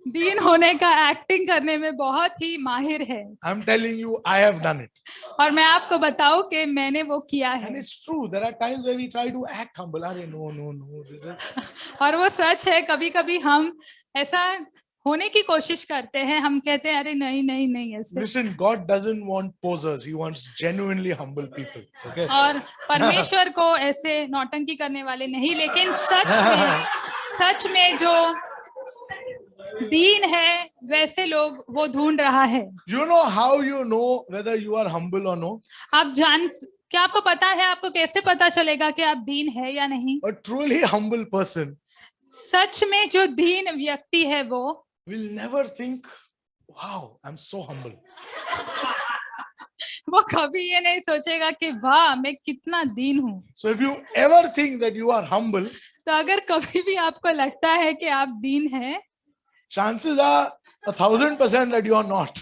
Speaker 2: दीन होने का एक्टिंग करने में बहुत ही माहिर है।
Speaker 1: I'm telling you, I have done it.
Speaker 2: और मैं आपको बताऊं कि मैंने वो किया
Speaker 1: And
Speaker 2: है।
Speaker 1: it's true. There are times where we try to act humble. Arey, no. This is...
Speaker 2: और वो सच है, कभी कभी हम ऐसा होने की कोशिश करते हैं, हम कहते हैं अरे नहीं ऐसे।
Speaker 1: Listen, God doesn't want posers. He wants genuinely humble people. Okay.
Speaker 2: और परमेश्वर को ऐसे नौटंकी करने वाले नहीं, लेकिन सच में जो दीन है वैसे लोग वो ढूंढ रहा है।
Speaker 1: You know how you know whether you are humble or no?
Speaker 2: क्या आपको पता है, आपको कैसे पता चलेगा कि आप दीन है या नहीं?
Speaker 1: A truly humble person
Speaker 2: सच में जो दीन व्यक्ति है वो
Speaker 1: will never think, wow, I'm so humble.
Speaker 2: कभी ये नहीं सोचेगा कि वाह मैं कितना दीन हूँ।
Speaker 1: So if you ever think that you are humble,
Speaker 2: तो अगर कभी भी आपको लगता है कि आप दीन हैं,
Speaker 1: chances are 1000% that you are not.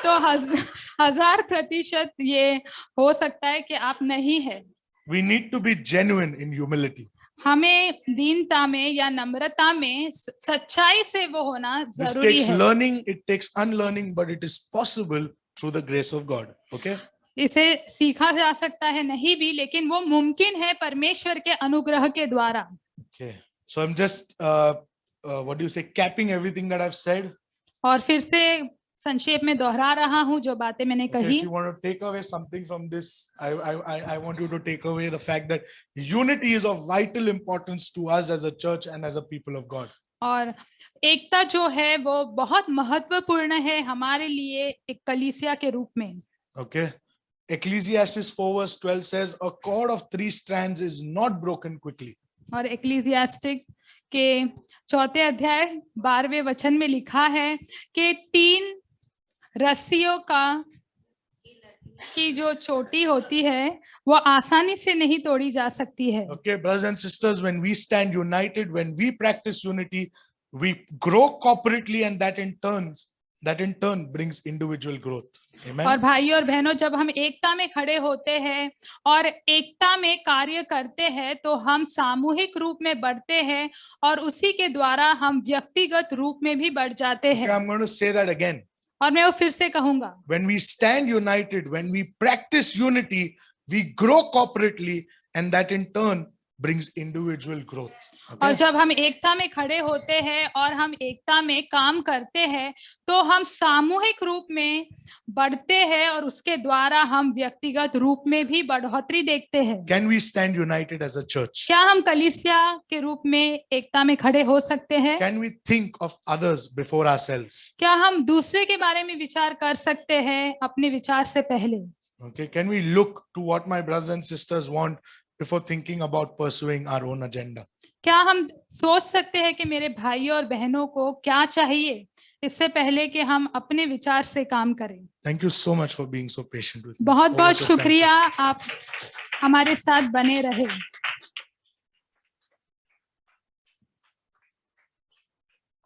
Speaker 2: तो 1000% ये हो सकता है कि आप नहीं है।
Speaker 1: We need to be genuine in humility.
Speaker 2: हमें दीनता में या नम्रता में सच्चाई से वो होना
Speaker 1: This
Speaker 2: जरूरी
Speaker 1: takes
Speaker 2: है।
Speaker 1: learning, it takes unlearning, but it is possible through the grace of God. Okay?
Speaker 2: इसे सीखा जा सकता है नहीं भी, लेकिन वो मुमकिन है परमेश्वर के अनुग्रह के द्वारा।
Speaker 1: Okay. So I'm just, what do you say, capping everything that I've said.
Speaker 2: और फिर से संक्षेप में दोहरा रहा हूँ जो बातें मैंने
Speaker 1: Okay,
Speaker 2: कही।
Speaker 1: if you want to take away something from this, I want you to take away the fact that unity is of vital importance to us as a church and as a people of God.
Speaker 2: और एकता जो है वो बहुत महत्वपूर्ण है हमारे लिए एक कलीसिया के रूप में।
Speaker 1: Okay. Ecclesiastes 4:12 says, a cord of 3 strands is not broken quickly.
Speaker 2: और एक्लीसियास्टिक के 4 अध्याय 12वें वचन में लिखा है कि 3 रस्सियों की जो चोटी होती है वो आसानी से नहीं तोड़ी जा सकती है।
Speaker 1: Okay, brothers and sisters, when we stand united, when we practice unity, we grow corporately, and that in turn brings individual growth.
Speaker 2: और
Speaker 1: Amen.
Speaker 2: भाइयों और बहनों, जब हम एकता में खड़े होते हैं और एकता में कार्य करते हैं तो हम सामूहिक रूप में बढ़ते हैं और उसी के द्वारा हम व्यक्तिगत रूप में भी बढ़ जाते
Speaker 1: Okay,
Speaker 2: हैं।
Speaker 1: I'm going to say that again.
Speaker 2: और मैं वो फिर से कहूंगा,
Speaker 1: When we stand united, when we practice unity, we grow corporately, and that in turn brings individual growth.
Speaker 2: और
Speaker 1: Okay?
Speaker 2: जब हम एकता में खड़े होते हैं और हम एकता में काम करते हैं तो हम सामूहिक रूप में बढ़ते हैं और उसके द्वारा हम व्यक्तिगत रूप में भी बढ़ोतरी देखते हैं।
Speaker 1: Can we stand united as a church?
Speaker 2: क्या हम कलीसिया के रूप में एकता में खड़े हो सकते हैं?
Speaker 1: Can we think of others before ourselves?
Speaker 2: क्या हम दूसरे के बारे में विचार कर सकते हैं अपने विचार से पहले?
Speaker 1: Okay, can we look to what my brothers and sisters want before thinking about pursuing our own agenda?
Speaker 2: क्या हम सोच सकते हैं कि मेरे भाइयों और बहनों को क्या चाहिए इससे पहले कि हम अपने विचार से काम करें?
Speaker 1: Thank you so much for being so patient with me.
Speaker 2: बहुत बहुत
Speaker 1: Over to Francis.
Speaker 2: शुक्रिया, आप हमारे साथ बने रहे।